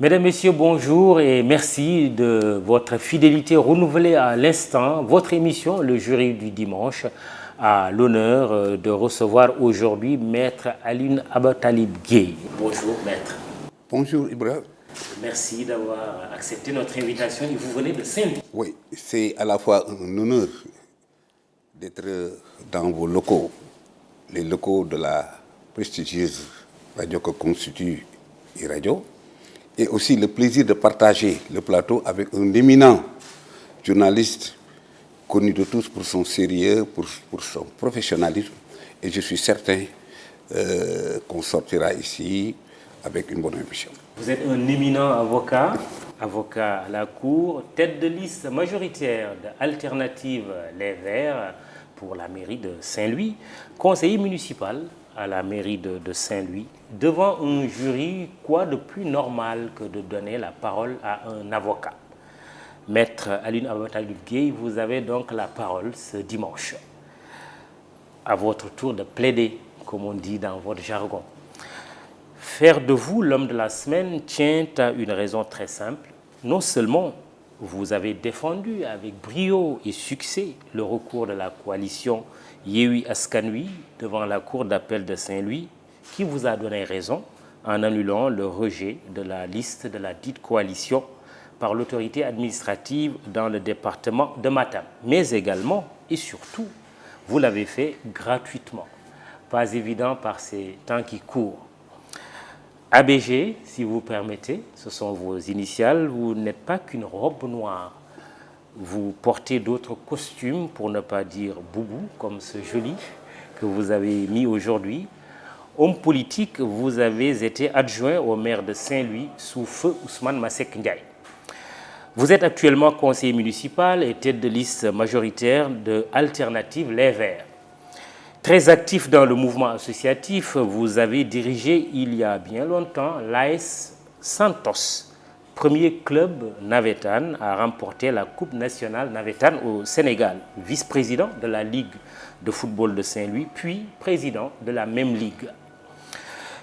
Mesdames, Messieurs, bonjour et merci de votre fidélité renouvelée à l'instant. Votre émission, le jury du dimanche, a l'honneur de recevoir aujourd'hui Maître Alioune Abatalib Gueye. Bonjour, Maître. Bonjour, Ibrahim. Merci d'avoir accepté notre invitation et vous venez de Saint-Louis. Oui, c'est à la fois un honneur d'être dans vos locaux, les locaux de la prestigieuse radio que constitue e-radio, et aussi le plaisir de partager le plateau avec un éminent journaliste connu de tous pour son sérieux, pour son professionnalisme, et je suis certain qu'on sortira ici avec une bonne émission. Vous êtes un éminent avocat, avocat à la Cour, tête de liste majoritaire de Alternative Les Verts pour la mairie de Saint-Louis, conseiller municipal à la mairie de Saint-Louis. Devant un jury, quoi de plus normal que de donner la parole à un avocat? Maître Alioune Abatalib Gueye, vous avez donc la parole ce dimanche. À votre tour de plaider, comme on dit dans votre jargon. Faire de vous l'homme de la semaine tient à une raison très simple. Non seulement vous avez défendu avec brio et succès le recours de la coalition Yewwi Askan Wi devant la cour d'appel de Saint-Louis, qui vous a donné raison en annulant le rejet de la liste de la dite coalition par l'autorité administrative dans le département de Matam. Mais également et surtout, vous l'avez fait gratuitement. Pas évident par ces temps qui courent. ABG, si vous permettez, ce sont vos initiales, vous n'êtes pas qu'une robe noire. Vous portez d'autres costumes, pour ne pas dire boubou, comme ce joli que vous avez mis aujourd'hui. Homme politique, vous avez été adjoint au maire de Saint-Louis sous feu Ousmane Masseck Ndiaye. Vous êtes actuellement conseiller municipal et tête de liste majoritaire de Alternative Les Verts. Très actif dans le mouvement associatif, vous avez dirigé il y a bien longtemps l'AS Santos, premier club navétane à remporter la Coupe nationale navétane au Sénégal, vice-président de la Ligue de football de Saint-Louis, puis président de la même ligue.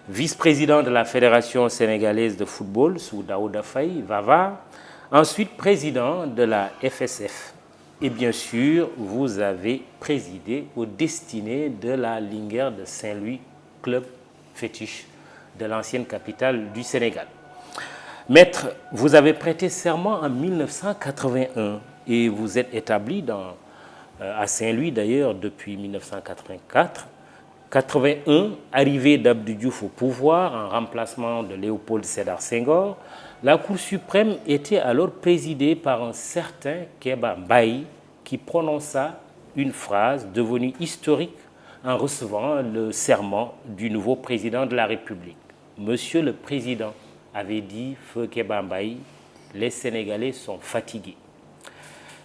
Vice-président de la Fédération sénégalaise de football sous Daouda Faye, Vava, ensuite président de la FSF. Et bien sûr, vous avez présidé aux destinées de la Linguère de Saint-Louis, club fétiche de l'ancienne capitale du Sénégal. Maître, vous avez prêté serment en 1981 et vous êtes établi à Saint-Louis d'ailleurs depuis 1984. 81, arrivée d'Abdou Diouf au pouvoir en remplacement de Léopold Sédar Senghor, la Cour suprême était alors présidée par un certain Kéba Mbaye qui prononça une phrase devenue historique en recevant le serment du nouveau président de la République. Monsieur le Président, avait dit Feu Kéba Mbaye, les Sénégalais sont fatigués.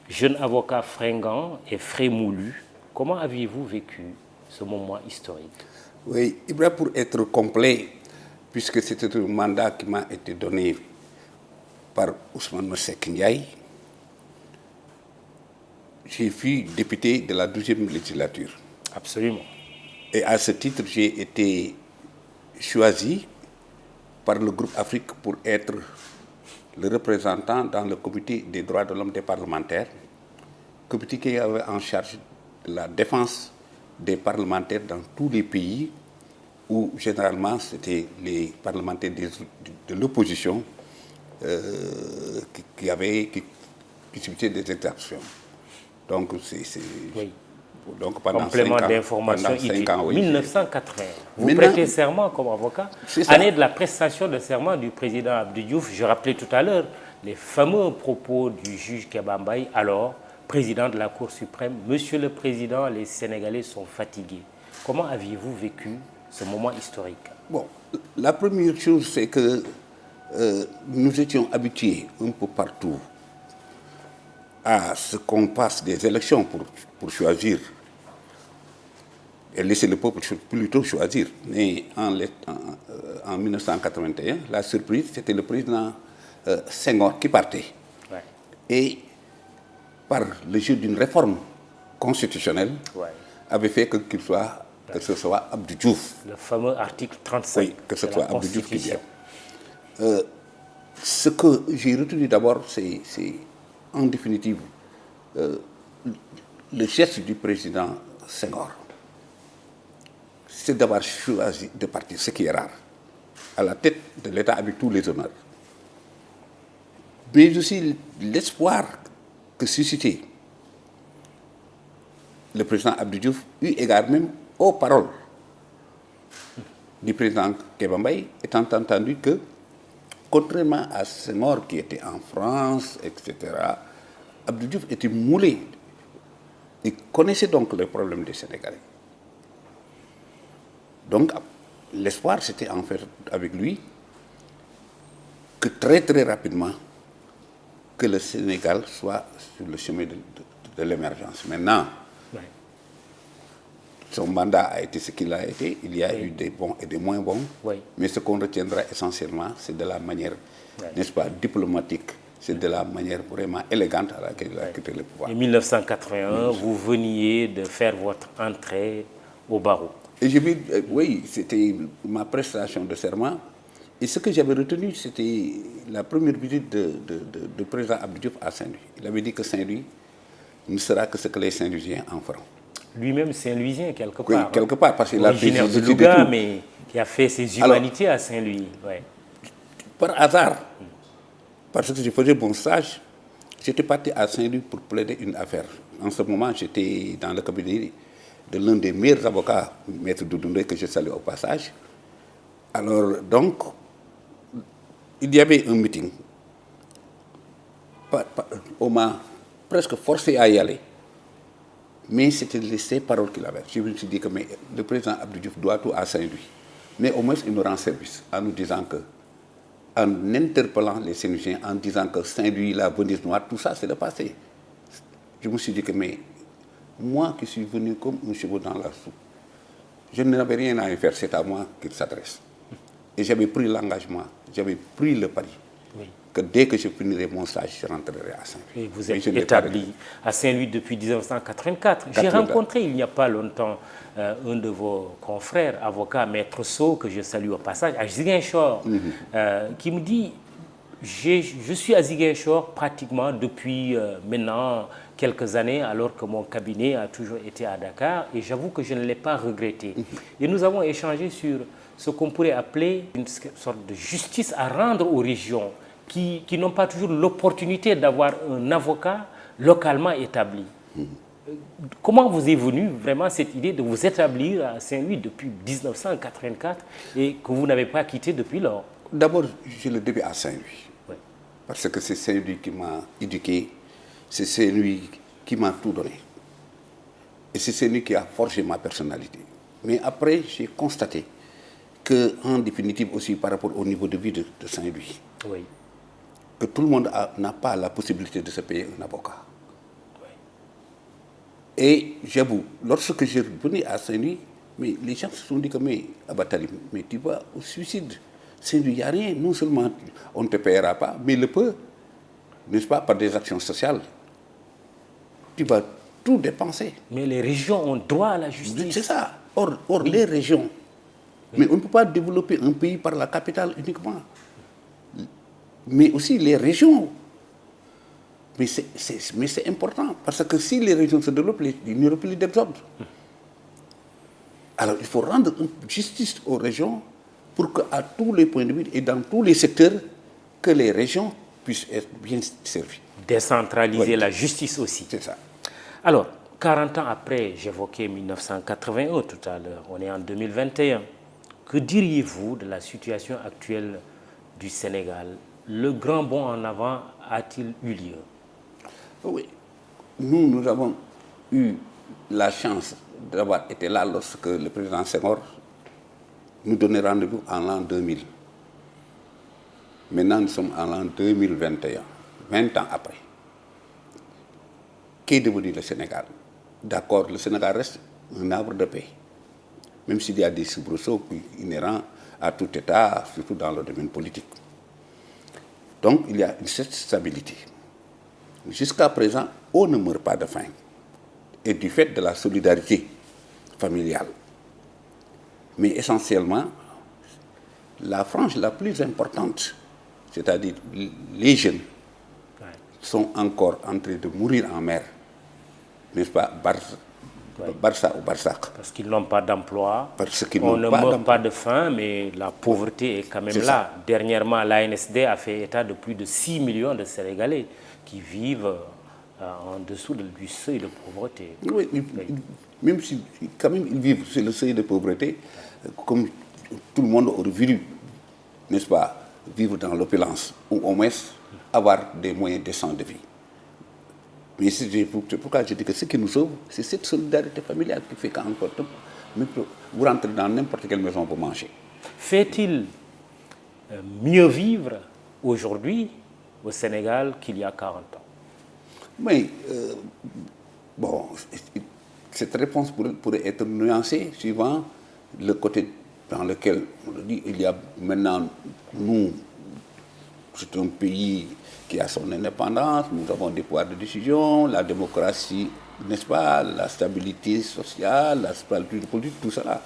Jeune avocat fringant et frémoulu, comment aviez-vous vécu ce moment historique? Oui, Ibrahim, pour être complet, puisque c'était un mandat qui m'a été donné par Ousmane Masseck Ndiaye, j'ai fui député de la 12e législature. Absolument. Et à ce titre, j'ai été choisi par le groupe Afrique pour être le représentant dans le comité des droits de l'homme des parlementaires, comité qui avait en charge de la défense des parlementaires dans tous les pays où généralement c'était les parlementaires de l'opposition qui subissaient des exactions. Donc oui. Donc pendant complément 5 ans, d'information utile. Oui, 1980. Vous Maintenant, prêtez serment comme avocat. Année de la prestation de serment du président Abdou Diouf. Je rappelais tout à l'heure les fameux propos du juge Kéba Mbaye, alors président de la Cour suprême. Monsieur le Président, les Sénégalais sont fatigués. Comment aviez-vous vécu ce moment historique? Bon, la première chose, c'est que nous étions habitués un peu partout à ce qu'on passe des élections pour choisir et laisser le peuple plutôt choisir. Mais en 1981, la surprise, c'était le président Senghor qui partait. Ouais. Et par le jeu d'une réforme constitutionnelle, avait fait que ce soit Abdou Diouf. Le fameux article 35 oui, que ce de soit la Abdou Diouf qui Constitution. vient. Ce que j'ai retenu d'abord, c'est en définitive le geste du président Senghor. C'est d'avoir choisi de partir, ce qui est rare, à la tête de l'État avec tous les honneurs. Mais aussi l'espoir que suscitait le président Abdou Diouf, eu égard même aux paroles du président Kéba Mbaye, étant entendu que, contrairement à Senghor qui était en France, etc., Abdou Diouf était moulé. Il connaissait donc les problèmes des Sénégalais. Donc, l'espoir, c'était en fait avec lui que très très rapidement, que le Sénégal soit sur le chemin de l'émergence. Maintenant, son mandat a été ce qu'il a été. Il y a eu des bons et des moins bons. Mais ce qu'on retiendra essentiellement, c'est de la manière, n'est-ce pas, diplomatique. C'est de la manière vraiment élégante à laquelle il a quitté le pouvoir. En 1981, vous veniez de faire votre entrée au barreau. Et oui, c'était ma prestation de serment. Et ce que j'avais retenu, c'était la première visite du président Abdou Diouf à Saint-Louis. Il avait dit que Saint-Louis ne sera que ce que les Saint-Louisiens en feront. Lui-même Saint-Louisien, quelque part. Oui, quelque part, parce qu'il a originaire de Louga, mais qui a fait ses humanités à Saint-Louis. Ouais. Par hasard, parce que je faisais mon stage, j'étais parti à Saint-Louis pour plaider une affaire. En ce moment, j'étais dans le cabinet de l'un des meilleurs avocats, Maître Doudoundé, que je salue au passage. Alors, donc, il y avait un meeting. On m'a presque forcé à y aller. Mais c'était ces paroles qu'il avait. Je me suis dit que le président Abdou Diouf doit tout à Saint-Louis. Mais au moins, il nous rend service en nous disant que, en interpellant les Saint-Louisiens, en disant que Saint-Louis, la Venise noire, tout ça, c'est le passé. Je me suis dit que, mais moi qui suis venu comme un cheveu dans la soupe, je n'avais rien à y faire, c'est à moi qu'il s'adresse. Et j'avais pris l'engagement, j'avais pris le pari. Que dès que je finirai mon stage, je rentrerai à Saint-Louis. Et vous êtes établi à Saint-Louis depuis 1984. J'ai rencontré il n'y a pas longtemps un de vos confrères, avocat, Maître Sow, que je salue au passage, à Ziguinchor, qui me dit « Je suis à Ziguinchor pratiquement depuis maintenant quelques années, alors que mon cabinet a toujours été à Dakar, et j'avoue que je ne l'ai pas regretté. » Et nous avons échangé sur ce qu'on pourrait appeler une sorte de justice à rendre aux régions, qui n'ont pas toujours l'opportunité d'avoir un avocat localement établi. Comment vous est venue vraiment cette idée de vous établir à Saint-Louis depuis 1984 et que vous n'avez pas quitté depuis lors? D'abord, j'ai le début à Saint-Louis. Oui. Parce que c'est Saint-Louis qui m'a éduqué, c'est Saint-Louis qui m'a tout donné. Et c'est Saint-Louis qui a forgé ma personnalité. Mais après, j'ai constaté qu'en définitive aussi par rapport au niveau de vie de Saint-Louis, que tout le monde n'a pas la possibilité de se payer un avocat. Oui. Et j'avoue, lorsque je venais à Saint-Louis, mais les gens se sont dit que mais tu vas au suicide. Saint-Louis, il n'y a rien. Non seulement on ne te paiera pas, mais le peu, n'est-ce pas, par des actions sociales, tu vas tout dépenser. Mais les régions ont droit à la justice. C'est ça. Or les régions. Oui. Mais on ne peut pas développer un pays par la capitale uniquement. Mais aussi les régions. Mais c'est important, parce que si les régions se développent, il n'y aura plus d'exode. Alors il faut rendre justice aux régions pour qu'à tous les points de vue et dans tous les secteurs, que les régions puissent être bien servies. Décentraliser la justice aussi. C'est ça. Alors, 40 ans après, j'évoquais 1981 tout à l'heure, on est en 2021. Que diriez-vous de la situation actuelle du Sénégal? Le grand bond en avant a-t-il eu lieu? Oui. Nous avons eu la chance d'avoir été là lorsque le président Senghor nous donnait rendez-vous en l'an 2000. Maintenant, nous sommes en l'an 2021, 20 ans après. Qu'est devenu le Sénégal? D'accord, le Sénégal reste un havre de paix, même s'il y a des soubresauts inhérents à tout État, surtout dans le domaine politique. Donc, il y a une certaine stabilité. Jusqu'à présent, on ne meurt pas de faim. Et du fait de la solidarité familiale. Mais essentiellement, la frange la plus importante, c'est-à-dire les jeunes, Ouais. sont encore en train de mourir en mer, n'est-ce pas, Barça ou Barsac, Parce qu'ils n'ont pas d'emploi. parce qu'ils On n'ont ne pas meurt d'emploi. pas de faim, mais la pauvreté est quand même C'est là. ça. Dernièrement, l'ANSD a fait état de plus de 6 millions de Sénégalais qui vivent en dessous du seuil de pauvreté. Oui, même si quand même ils vivent sur le seuil de pauvreté, comme tout le monde aurait voulu, n'est-ce pas, vivre dans l'opulence, ou au moins avoir des moyens décents de vie. Mais c'est pourquoi je dis que ce qui nous sauve, c'est cette solidarité familiale qui fait qu'encore, vous rentrez dans n'importe quelle maison pour manger. Fait-il mieux vivre aujourd'hui au Sénégal qu'il y a 40 ans? Mais, bon, cette réponse pourrait être nuancée suivant le côté dans lequel on le dit. Il y a maintenant, nous, c'est un pays qui a son indépendance, nous avons des pouvoirs de décision, la démocratie, n'est-ce pas, la stabilité sociale, la stabilité politique, tout cela.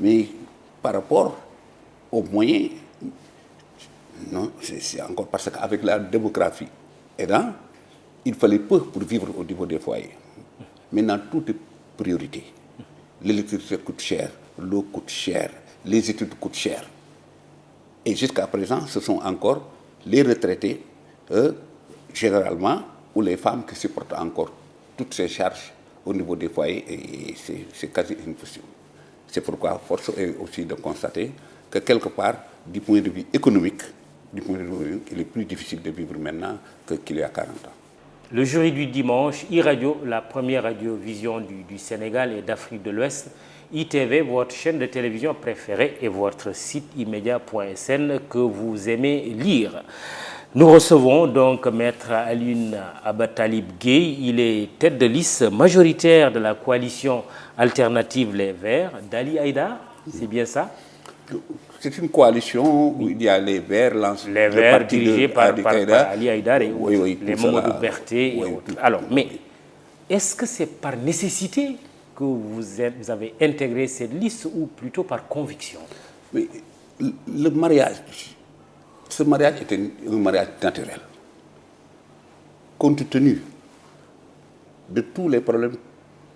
Mais par rapport aux moyens, non, c'est encore parce qu'avec la démographie aidant, il fallait peu pour vivre au niveau des foyers. Maintenant, tout est priorité. L'électricité coûte cher, l'eau coûte cher, les études coûtent cher. Et jusqu'à présent, ce sont encore les retraités, généralement, ou les femmes qui supportent encore toutes ces charges au niveau des foyers, et c'est quasi impossible. C'est pourquoi force est aussi de constater que quelque part, du point de vue économique, il est plus difficile de vivre maintenant qu'il y a 40 ans. Le jury du dimanche, iRadio, la première radiovision du Sénégal et d'Afrique de l'Ouest, ITV, votre chaîne de télévision préférée, et votre site immédiat.sn que vous aimez lire. Nous recevons donc Maître Alioune Abatalib Gueye. Il est tête de liste majoritaire de la coalition alternative Les Verts d'Ali Haïdar, c'est bien ça? C'est une coalition où il y a les Verts, les Verts dirigés par Ali Haïdar et les Mamadou Berté et autres. Alors, mais est-ce que c'est par nécessité que vous avez intégré cette liste ou plutôt par conviction? Mais le mariage, ce mariage était un mariage naturel. Compte tenu de tous les problèmes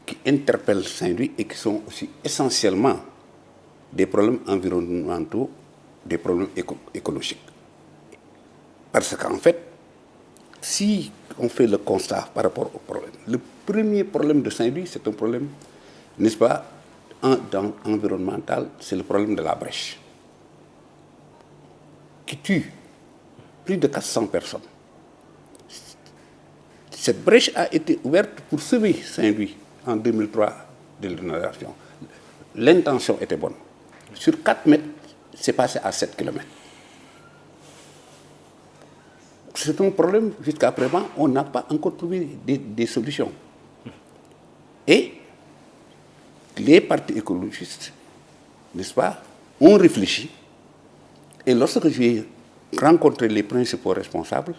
qui interpellent Saint-Louis et qui sont aussi essentiellement des problèmes environnementaux, des problèmes écologiques. Parce qu'en fait, si on fait le constat par rapport au problème, le premier problème de Saint-Louis, c'est un problème, n'est-ce pas, environnemental, c'est le problème de la brèche, qui tue plus de 400 personnes. Cette brèche a été ouverte pour sauver Saint-Louis en 2003 de l'inondation. L'intention était bonne. Sur 4 mètres, c'est passé à 7 km. C'est un problème, jusqu'à présent, on n'a pas encore trouvé des solutions. Et les partis écologistes, n'est-ce pas, ont réfléchi. Et lorsque j'ai rencontré les principaux responsables,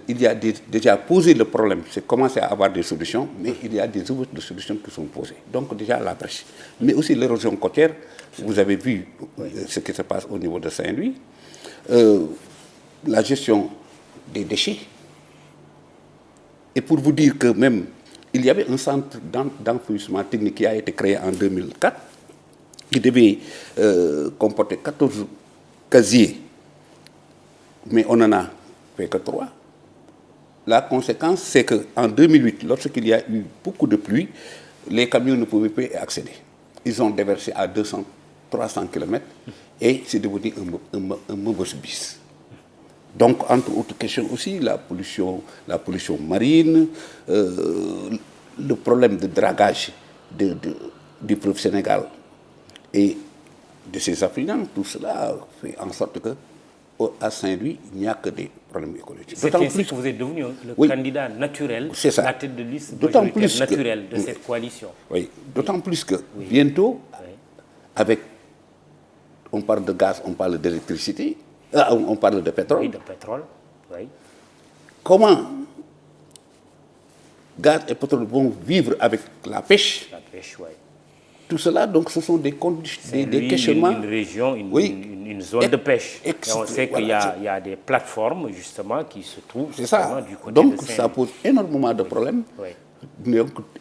il y a déjà posé le problème, c'est commencé à avoir des solutions, mais il y a des autres solutions qui sont posées. Donc déjà la brèche. Mais aussi l'érosion côtière, vous avez vu ce qui se passe au niveau de Saint-Louis. La gestion des déchets. Et pour vous dire que même, il y avait un centre d'enfouissement technique qui a été créé en 2004, qui devait comporter 14 casiers, mais on n'en a fait que 3. La conséquence, c'est qu'en 2008, lorsqu'il y a eu beaucoup de pluie, les camions ne pouvaient plus y accéder. Ils ont déversé à 200, 300 km et c'est devenu un mauvais bis. Donc, entre autres questions aussi, la pollution marine, le problème de dragage du fleuve Sénégal et de ses affluents, tout cela fait en sorte que à Saint-Louis, il n'y a que des problèmes écologiques. C'est ainsi que vous êtes devenu le candidat naturel, la tête de liste naturelle de cette coalition. Oui, d'autant plus que bientôt, avec, on parle de gaz, on parle d'électricité, on parle de pétrole. Oui, de pétrole, oui. Comment gaz et pétrole vont vivre avec la pêche? La pêche, oui. tout cela, donc ce sont des questionnements. Une région, une zone de pêche. Et on sait qu'il y a des plateformes justement qui se trouvent du côté donc, de Saint-Louis. Ça pose énormément de problèmes.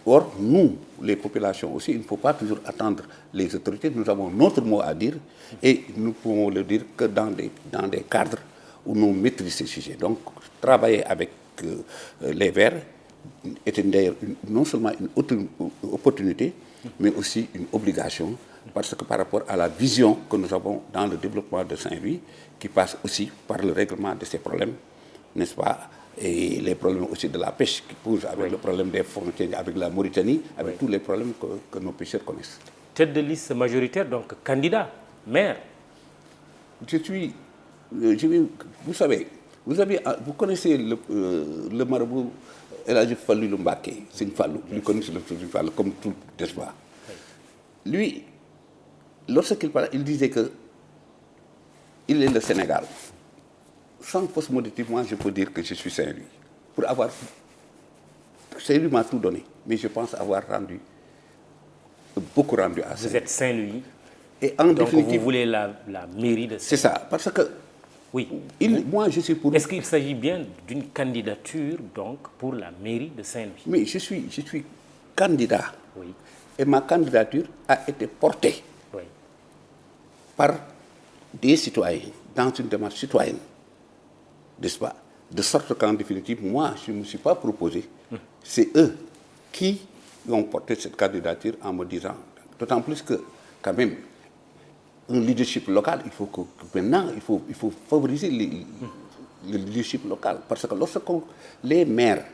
Or, nous, les populations aussi, il ne faut pas toujours attendre les autorités. Nous avons notre mot à dire et nous pouvons le dire que dans des cadres où nous maîtrisons ces sujets. Donc, travailler avec les Verts était d'ailleurs non seulement une opportunité, mais aussi une obligation, parce que par rapport à la vision que nous avons dans le développement de Saint-Louis, qui passe aussi par le règlement de ces problèmes, n'est-ce pas, et les problèmes aussi de la pêche qui posent avec le problème des frontières avec la Mauritanie, avec tous les problèmes que nos pêcheurs connaissent. Tête de liste majoritaire, donc candidat, maire. Vous connaissez le marabout El Hadji Fallou Mbacké, c'est une Fallou, plus connu sur le Fallou, comme tout, n'est-ce pas? Lui, lorsqu'il parlait, il disait que il est le Sénégal. Sans fausse modestie, moi, je peux dire que je suis Saint-Louis. Saint-Louis m'a tout donné, mais je pense avoir beaucoup rendu à Saint-Louis. Vous êtes Saint-Louis. Et en donc définitive, vous voulez la mairie de Saint-Louis. C'est ça, parce que oui. Moi, je suis pour. Est-ce qu'il s'agit bien d'une candidature donc pour la mairie de Saint-Louis? Mais je suis candidat. Oui. Et ma candidature a été portée par des citoyens dans une démarche citoyenne, n'est-ce pas? De sorte qu'en définitive, moi, je ne me suis pas proposé. C'est eux qui ont porté cette candidature en me disant, d'autant plus que, quand même, un leadership local, il faut que maintenant, il faut favoriser le leadership local. Parce que lorsque les maires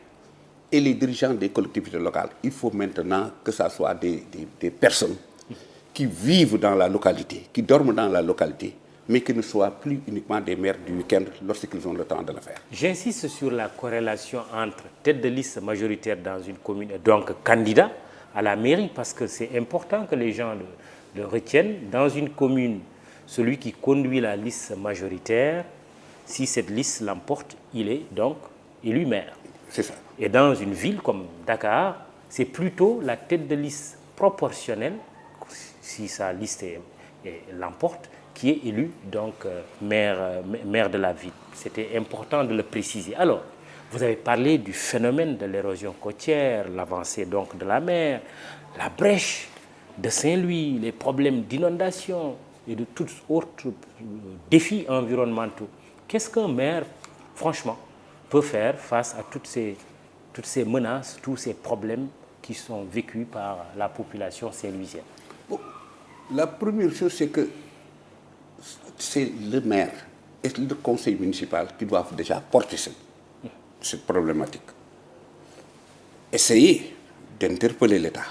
et les dirigeants des collectivités locales, il faut maintenant que ce soit des personnes qui vivent dans la localité, qui dorment dans la localité, mais qui ne soient plus uniquement des maires du week-end lorsqu'ils ont le temps de le faire. J'insiste sur la corrélation entre tête de liste majoritaire dans une commune et donc candidat à la mairie, parce que c'est important que les gens le retiennent. Dans une commune, celui qui conduit la liste majoritaire, si cette liste l'emporte, il est donc élu maire. C'est ça. Et dans une ville comme Dakar, c'est plutôt la tête de liste proportionnelle, si sa liste l'emporte, qui est élu donc maire de la ville. C'était important de le préciser. Alors, vous avez parlé du phénomène de l'érosion côtière, l'avancée donc de la mer, la brèche de Saint-Louis, les problèmes d'inondation et de tous autres défis environnementaux. Qu'est-ce qu'un maire, franchement, peut faire face à toutes ces menaces, tous ces problèmes qui sont vécus par la population saint-louisienne? Bon, la première chose, c'est que c'est le maire et le conseil municipal qui doivent déjà porter cette problématique. Essayer d'interpeller l'État.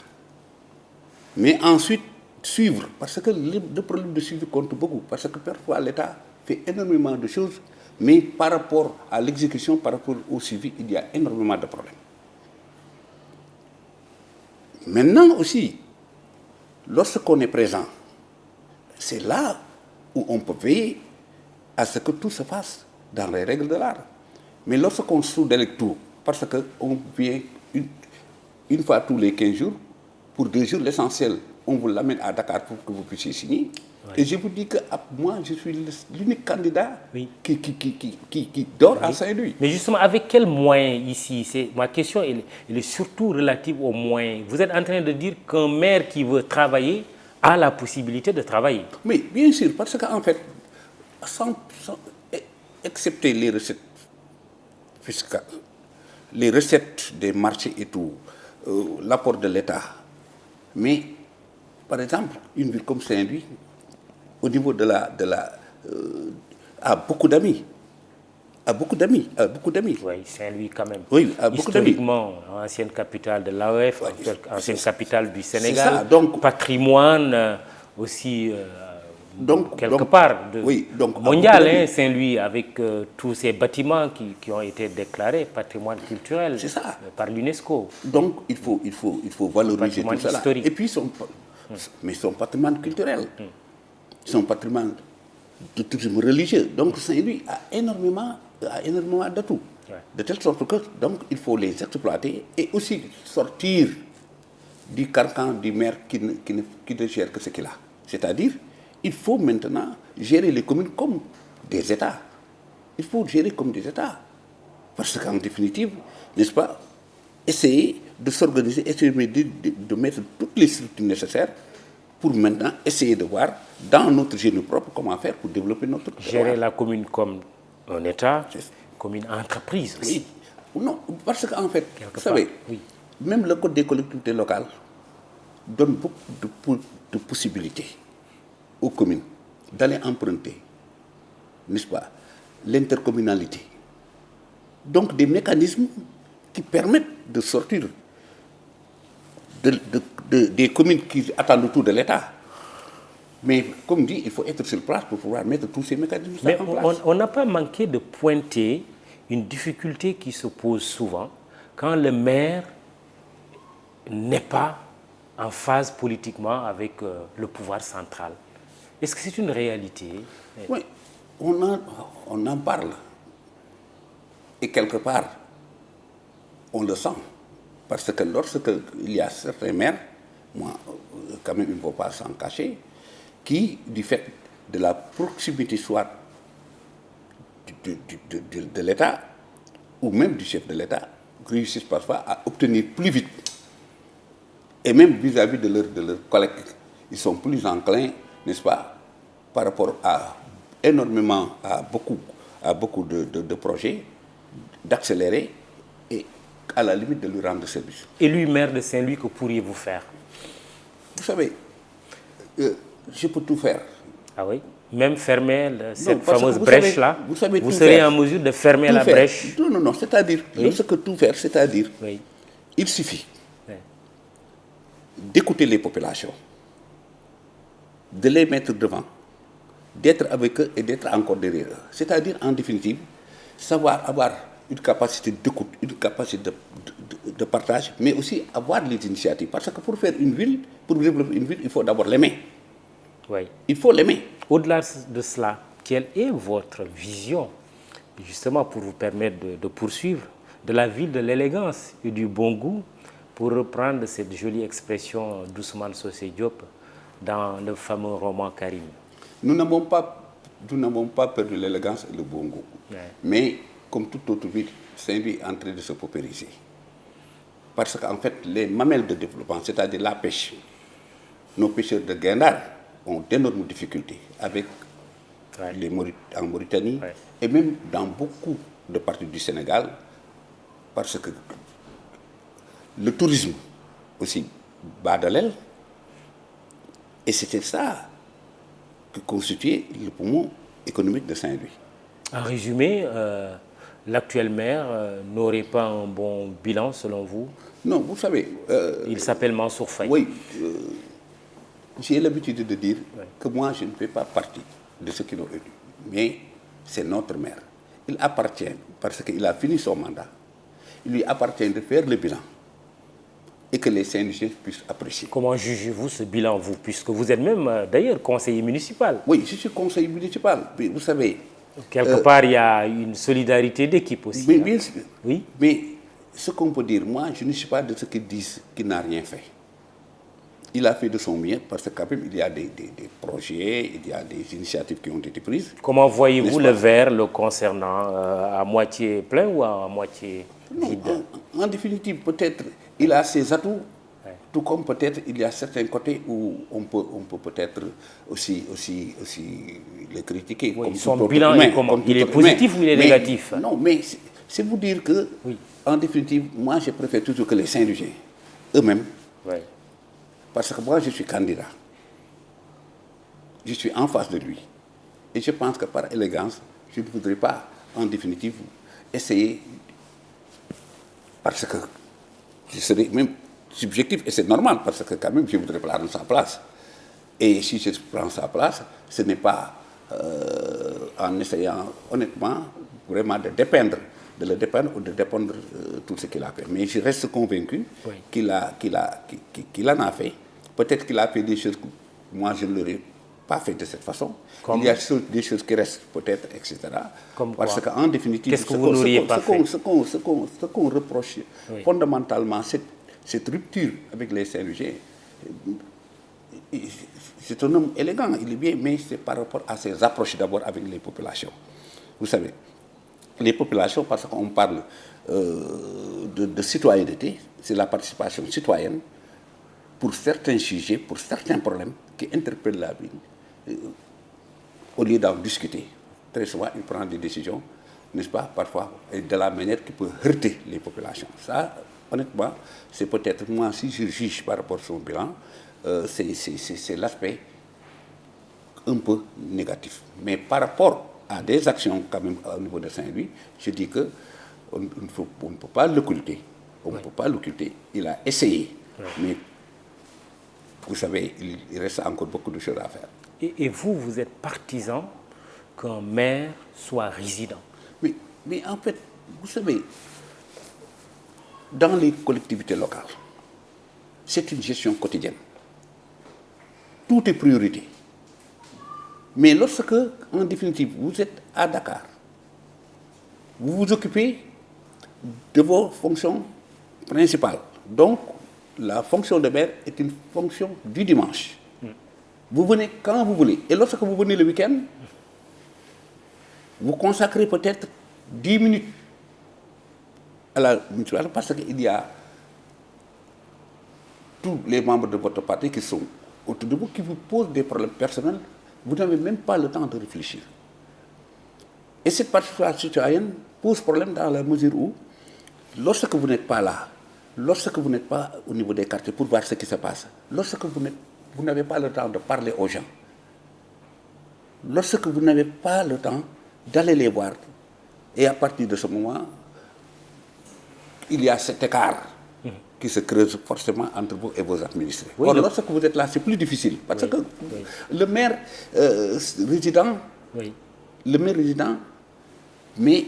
Mais ensuite, suivre, parce que le problème de suivre compte beaucoup, parce que parfois l'État fait énormément de choses, mais par rapport à l'exécution, par rapport au suivi, il y a énormément de problèmes. Maintenant aussi, lorsqu'on est présent, c'est là où on peut veiller à ce que tout se fasse dans les règles de l'art. Mais lorsqu'on sous-délègue tout, parce qu'on vient une fois tous les 15 jours, pour 2 jours, l'essentiel, on vous l'amène à Dakar pour que vous puissiez signer. Ouais. Et je vous dis que moi, je suis l'unique candidat qui dort à Saint-Louis. Mais justement, avec quels moyens ici? Ma question elle est surtout relative aux moyens. Vous êtes en train de dire qu'un maire qui veut travailler a la possibilité de travailler. Mais bien sûr, parce qu'en fait, excepté les recettes fiscales, les recettes des marchés et tout, l'apport de l'État, mais par exemple, une ville comme Saint-Louis, au niveau a beaucoup d'amis. Oui, Saint-Louis quand même. Oui, a beaucoup d'amis. Historiquement, ancienne capitale de l'AOF, ancienne capitale du Sénégal, ça, donc, patrimoine aussi quelque part mondial, Saint-Louis, avec tous ces bâtiments qui ont été déclarés patrimoine culturel par l'UNESCO. Donc il faut valoriser tout cela. Historique. Et puis son patrimoine culturel, son patrimoine de tourisme religieux. Donc Saint-Louis a énormément d'atouts. Ouais. De telle sorte que donc, il faut les exploiter et aussi sortir du carcan du maire qui ne gère que ce qu'il a. C'est-à-dire, il faut maintenant gérer les communes comme des États. Il faut gérer comme des États. Parce qu'en définitive, n'est-ce pas, essayer de s'organiser, essayer de mettre toutes les structures nécessaires pour maintenant essayer de voir dans notre génie propre comment faire pour développer notre terroir. Gérer la commune comme un État, comme une entreprise aussi. Oui. Non, parce qu'en fait, vous savez, même le code des collectivités locales donne beaucoup de possibilités aux communes d'aller emprunter, n'est-ce pas, l'intercommunalité. Donc des mécanismes qui permettent de sortir des communes qui attendent tout de l'État. Mais comme dit, il faut être sur place pour pouvoir mettre tous ces mécanismes en place. On n'a pas manqué de pointer une difficulté qui se pose souvent quand le maire n'est pas en phase politiquement avec le pouvoir central. Est-ce que c'est une réalité? Oui, on en parle. Et quelque part, on le sent. Parce que lorsqu'il y a certains maires, moi, quand même, il ne faut pas s'en cacher, qui, du fait de la proximité soit de l'État, ou même du chef de l'État, réussissent parfois à obtenir plus vite. Et même vis-à-vis de leurs collègues, ils sont plus enclins, n'est-ce pas, par rapport à beaucoup de projets, d'accélérer et à la limite de lui rendre service. Élu maire de Saint-Louis, que pourriez-vous faire? Vous savez, je peux tout faire. Ah oui? Même fermer cette parce que fameuse brèche-là, vous savez tout serez faire. en mesure de fermer Tout la faire. brèche? Non, c'est-à-dire, lorsque tout faire, c'est-à-dire, il suffit d'écouter les populations, de les mettre devant, d'être avec eux et d'être encore derrière eux. C'est-à-dire, en définitive, savoir avoir une capacité d'écoute, une capacité de partage, mais aussi avoir les initiatives. Parce que pour faire une ville, pour développer une ville, il faut d'abord l'aimer. Oui. Il faut l'aimer. Au-delà de cela, quelle est votre vision, justement, pour vous permettre de poursuivre, de la ville de l'élégance et du bon goût, pour reprendre cette jolie expression d'Ousmane Socé Diop dans le fameux roman Karim? Nous n'avons pas perdu l'élégance et le bon goût. Mais, comme toute autre ville, Saint-Louis est en train de se paupériser. Parce qu'en fait, les mamelles de développement, c'est-à-dire la pêche, nos pêcheurs de guindard ont d'énormes difficultés avec en Mauritanie et même dans beaucoup de parties du Sénégal, parce que le tourisme aussi bat de l'aile, et c'était ça qui constituait le poumon économique de Saint-Louis. En résumé, l'actuel maire n'aurait pas un bon bilan selon vous? Non, vous savez... il s'appelle Mansour Faye. Oui, j'ai l'habitude de dire que moi, je ne fais pas partie de ceux qui l'ont élu. Mais c'est notre maire. Il appartient, parce qu'il a fini son mandat, il lui appartient de faire le bilan et que les Saint-Louisiens puissent apprécier. Comment jugez-vous ce bilan, vous, puisque vous êtes même, d'ailleurs, conseiller municipal? Oui, je suis conseiller municipal. Mais vous savez... Quelque part, il y a une solidarité d'équipe aussi. Mais, bien sûr. Oui. Mais ce qu'on peut dire, moi, je ne suis pas de ceux qui disent qu'il n'a rien fait. Il a fait de son mieux parce que quand même, il y a des projets, il y a des initiatives qui ont été prises. Comment voyez-vous le verre le concernant, à moitié plein ou à moitié vide? Non, en définitive, peut-être, il a ses atouts, tout comme peut-être il y a certains côtés où on peut peut-être aussi le critiquer. Oui, comme son bilan est comment? Il est positif ou il est négatif? Non, mais c'est vous dire que, en définitive, moi, je préfère toujours que les Saint-Louisiens eux-mêmes, parce que moi, je suis candidat. Je suis en face de lui. Et je pense que par élégance, je ne voudrais pas, en définitive, essayer, parce que je serais même subjectif, et c'est normal, parce que quand même, je voudrais prendre sa place. Et si je prends sa place, ce n'est pas en essayant, honnêtement, vraiment de le dépendre ou de dépendre tout ce qu'il a fait. Mais je reste convaincu qu'il en a fait. Peut-être qu'il a fait des choses que moi, je ne l'aurais pas fait de cette façon. Il y a des choses qui restent peut-être, etc. Parce qu'en définitive, qu'est-ce que vous n'auriez pas fait? Ce qu'on reproche fondamentalement, cette rupture avec les Saint-Louisiens, c'est un homme élégant, il est bien, mais c'est par rapport à ses approches d'abord avec les populations. Vous savez, les populations, parce qu'on parle de citoyenneté, c'est la participation citoyenne pour certains sujets, pour certains problèmes qui interpellent la ville. Au lieu d'en discuter, très souvent, il prend des décisions, n'est-ce pas, parfois, de la manière qui peut heurter les populations. Ça, honnêtement, c'est peut-être, moi, si je juge par rapport à son bilan, c'est l'aspect un peu négatif. Mais par rapport à des actions, quand même, au niveau de Saint-Louis, je dis que on ne peut pas l'occulter. On ne peut pas l'occulter. Il a essayé, mais vous savez, il reste encore beaucoup de choses à faire. Et vous, vous êtes partisan qu'un maire soit résident? Mais en fait, vous savez, dans les collectivités locales, c'est une gestion quotidienne. Tout est priorité. Mais lorsque, en définitive, vous êtes à Dakar, vous vous occupez de vos fonctions principales. Donc, la fonction de maire est une fonction du dimanche. Vous venez quand vous voulez. Et lorsque vous venez le week-end, vous consacrez peut-être 10 minutes à la municipalité parce qu'il y a tous les membres de votre parti qui sont autour de vous, qui vous posent des problèmes personnels. Vous n'avez même pas le temps de réfléchir. Et cette participation citoyenne pose problème dans la mesure où, lorsque vous n'êtes pas là, lorsque vous n'êtes pas au niveau des quartiers pour voir ce qui se passe, lorsque vous n'avez pas le temps de parler aux gens, lorsque vous n'avez pas le temps d'aller les voir, et à partir de ce moment, il y a cet écart qui se creuse forcément entre vous et vos administrés. Oui, or, lorsque vous êtes là, c'est plus difficile. Parce que le maire résident, le maire résident, mais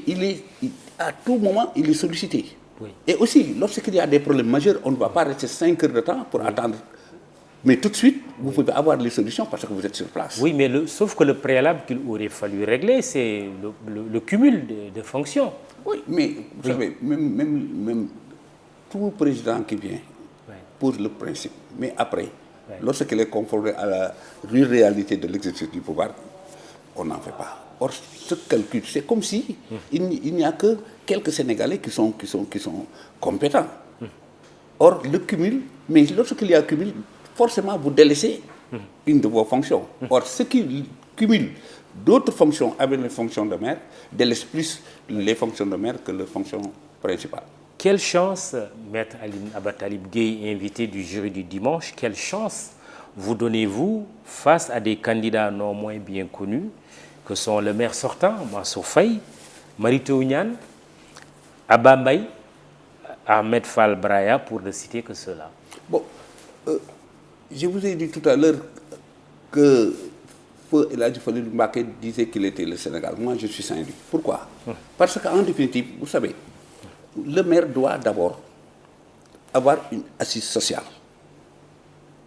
à tout moment, il est sollicité. Oui. Et aussi, lorsqu'il y a des problèmes majeurs, on ne va pas rester 5 heures de temps pour attendre. Mais tout de suite, vous pouvez avoir les solutions parce que vous êtes sur place. Oui, mais sauf que le préalable qu'il aurait fallu régler, c'est le cumul de fonctions. Oui, mais vous savez, même tout président qui vient pose le principe. Mais après, lorsqu'il est confronté à la réalité de l'exercice du pouvoir, on n'en fait pas. Or, ce calcul, c'est comme si il n'y a que quelques Sénégalais qui sont compétents. Or, le cumul, mais lorsqu'il y a cumul, forcément, vous délaissez une de vos fonctions. Or, ce qui cumule d'autres fonctions avec les fonctions de maire délaisse plus les fonctions de maire que les fonctions principales. Quelle chance, Maître Aline Abatalib Gueye, invité du jury du dimanche, quelle chance vous donnez-vous face à des candidats non moins bien connus que sont le maire sortant, Mansour Faye, Mary Teuw Niane, Abba Mbaye, Ahmed Fall Braya, pour ne citer que cela? Bon, je vous ai dit tout à l'heure que Feu El Hadji Falilou Mbacké disait qu'il était le Sénégal. Moi, je suis Saint-Louis. Pourquoi? Parce qu'en définitive, vous savez, le maire doit d'abord avoir une assise sociale,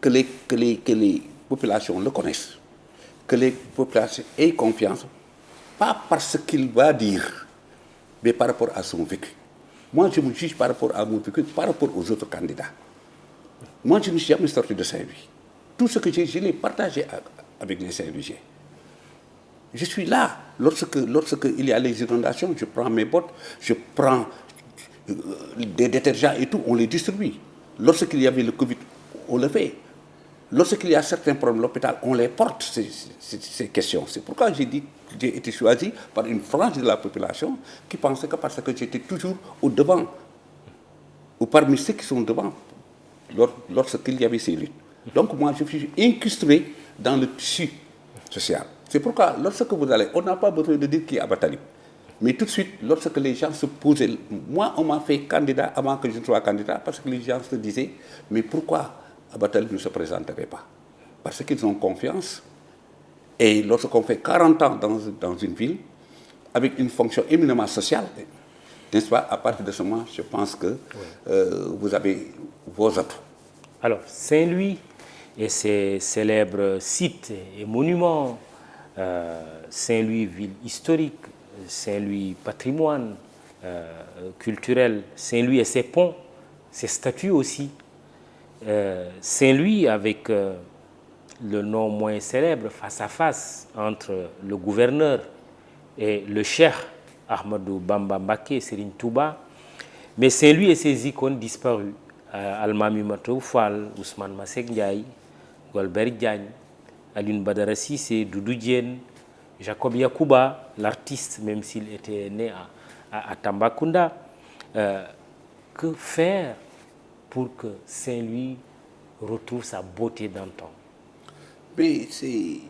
que les populations le connaissent, que les populations aient confiance, pas parce qu'il va dire, mais par rapport à son vécu. Moi, je me juge par rapport à mon vécu, par rapport aux autres candidats. Moi, je ne suis jamais sorti de Saint-Louis. Tout ce que j'ai, je l'ai partagé avec les Saint-Louisiens. Je suis là. Lorsque il y a les inondations, je prends mes bottes, je prends des détergents et tout, on les distribue. Lorsqu'il y avait le Covid, on le fait. Lorsqu'il y a certains problèmes à l'hôpital, on les porte, ces questions. C'est pourquoi j'ai dit que j'ai été choisi par une frange de la population qui pensait que parce que j'étais toujours au devant, ou parmi ceux qui sont devant, lorsqu'il y avait ces luttes. Donc moi, je suis incrusté dans le tissu social. C'est pourquoi, lorsque vous allez, on n'a pas besoin de dire qui est Abatalib. Mais tout de suite, lorsque les gens se posaient, moi, on m'a fait candidat avant que je ne sois candidat, parce que les gens se disaient, mais pourquoi Abatalib ne se présenterait pas? Parce qu'ils ont confiance. Et lorsqu'on fait 40 ans dans une ville, avec une fonction éminemment sociale, n'est-ce pas, à partir de ce moment, je pense que vous avez vos atouts. Alors, Saint-Louis et ses célèbres sites et monuments, Saint-Louis ville historique, Saint-Louis patrimoine culturel, Saint-Louis et ses ponts, ses statues aussi, Saint-Louis avec le nom moins célèbre face à face entre le gouverneur et le cheikh Ahmadou Bamba Mbaké, Serigne Touba. Mais Saint-Louis et ses icônes disparus. Almami Matou Fall, Ousmane Masseck Ndiaye, Golbert Diagne, Alioune Badara Cissé, Doudou Diène, Jacob Yakouba, l'artiste, même s'il était né à Tambacounda. Que faire pour que Saint-Louis retrouve sa beauté d'antan? Mais c'est...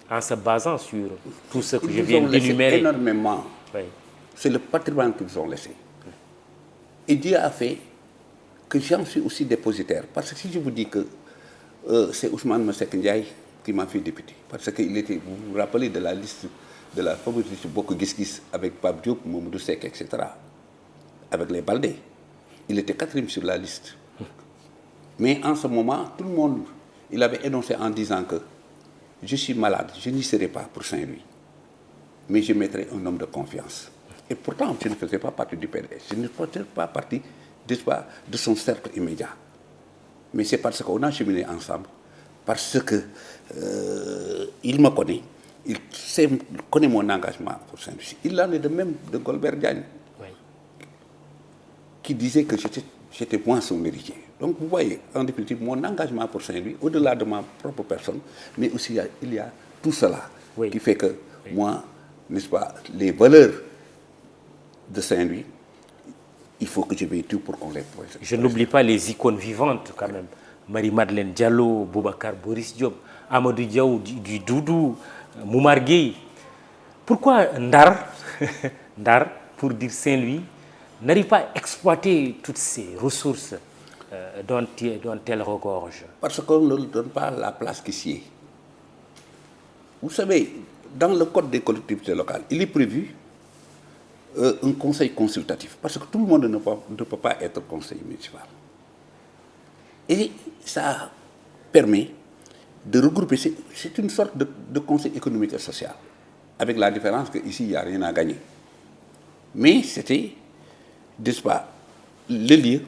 En se basant sur tout ce que je Ils viens ont laissé d'énumérer. énormément. Oui. C'est le patrimoine qu'ils ont laissé. Et Dieu a fait que j'en suis aussi dépositaire. Parce que si je vous dis que c'est Ousmane Masseck Ndiaye qui m'a fait député, parce qu'il était, vous vous rappelez de la liste, de la fameuse liste Bokk Gis Gis avec Pape Diop, Mamadou Seck, etc. Avec les Baldé. Il était 4e sur la liste. Mais en ce moment, tout le monde, il avait énoncé en disant que je suis malade, je n'y serai pas pour Saint-Louis. Mais je mettrai un homme de confiance. Et pourtant, je ne faisais pas partie du PDS. Je ne faisais pas partie de son cercle immédiat. Mais c'est parce qu'on a cheminé ensemble, parce que il me connaît, il connaît mon engagement pour Saint-Louis. Il en est de même de Golbert Diagne, oui, qui disait que j'étais moi son héritier. Donc vous voyez, en définitive, mon engagement pour Saint-Louis, au-delà de ma propre personne, mais aussi il y a tout cela, oui, qui fait que oui, moi, n'est-ce pas, les valeurs de Saint-Louis, il faut que je veuille tout pour qu'on les protège. Je n'oublie pas les icônes vivantes quand même. Marie-Madeleine Diallo, Boubacar Boris Diop, Amadou Diaw du Doudou, Moumar Gueye. Pourquoi Ndar, Ndar, pour dire Saint-Louis, n'arrive pas à exploiter toutes ces ressources dont elle regorge? Parce qu'on ne lui donne pas la place qui s'y est. Vous savez, dans le code des collectivités locales, il est prévu un conseil consultatif, parce que tout le monde ne peut pas être conseiller municipal. Et ça permet de regrouper, c'est une sorte de conseil économique et social, avec la différence qu'ici, il n'y a rien à gagner. Mais c'était, n'est-ce pas, le lieu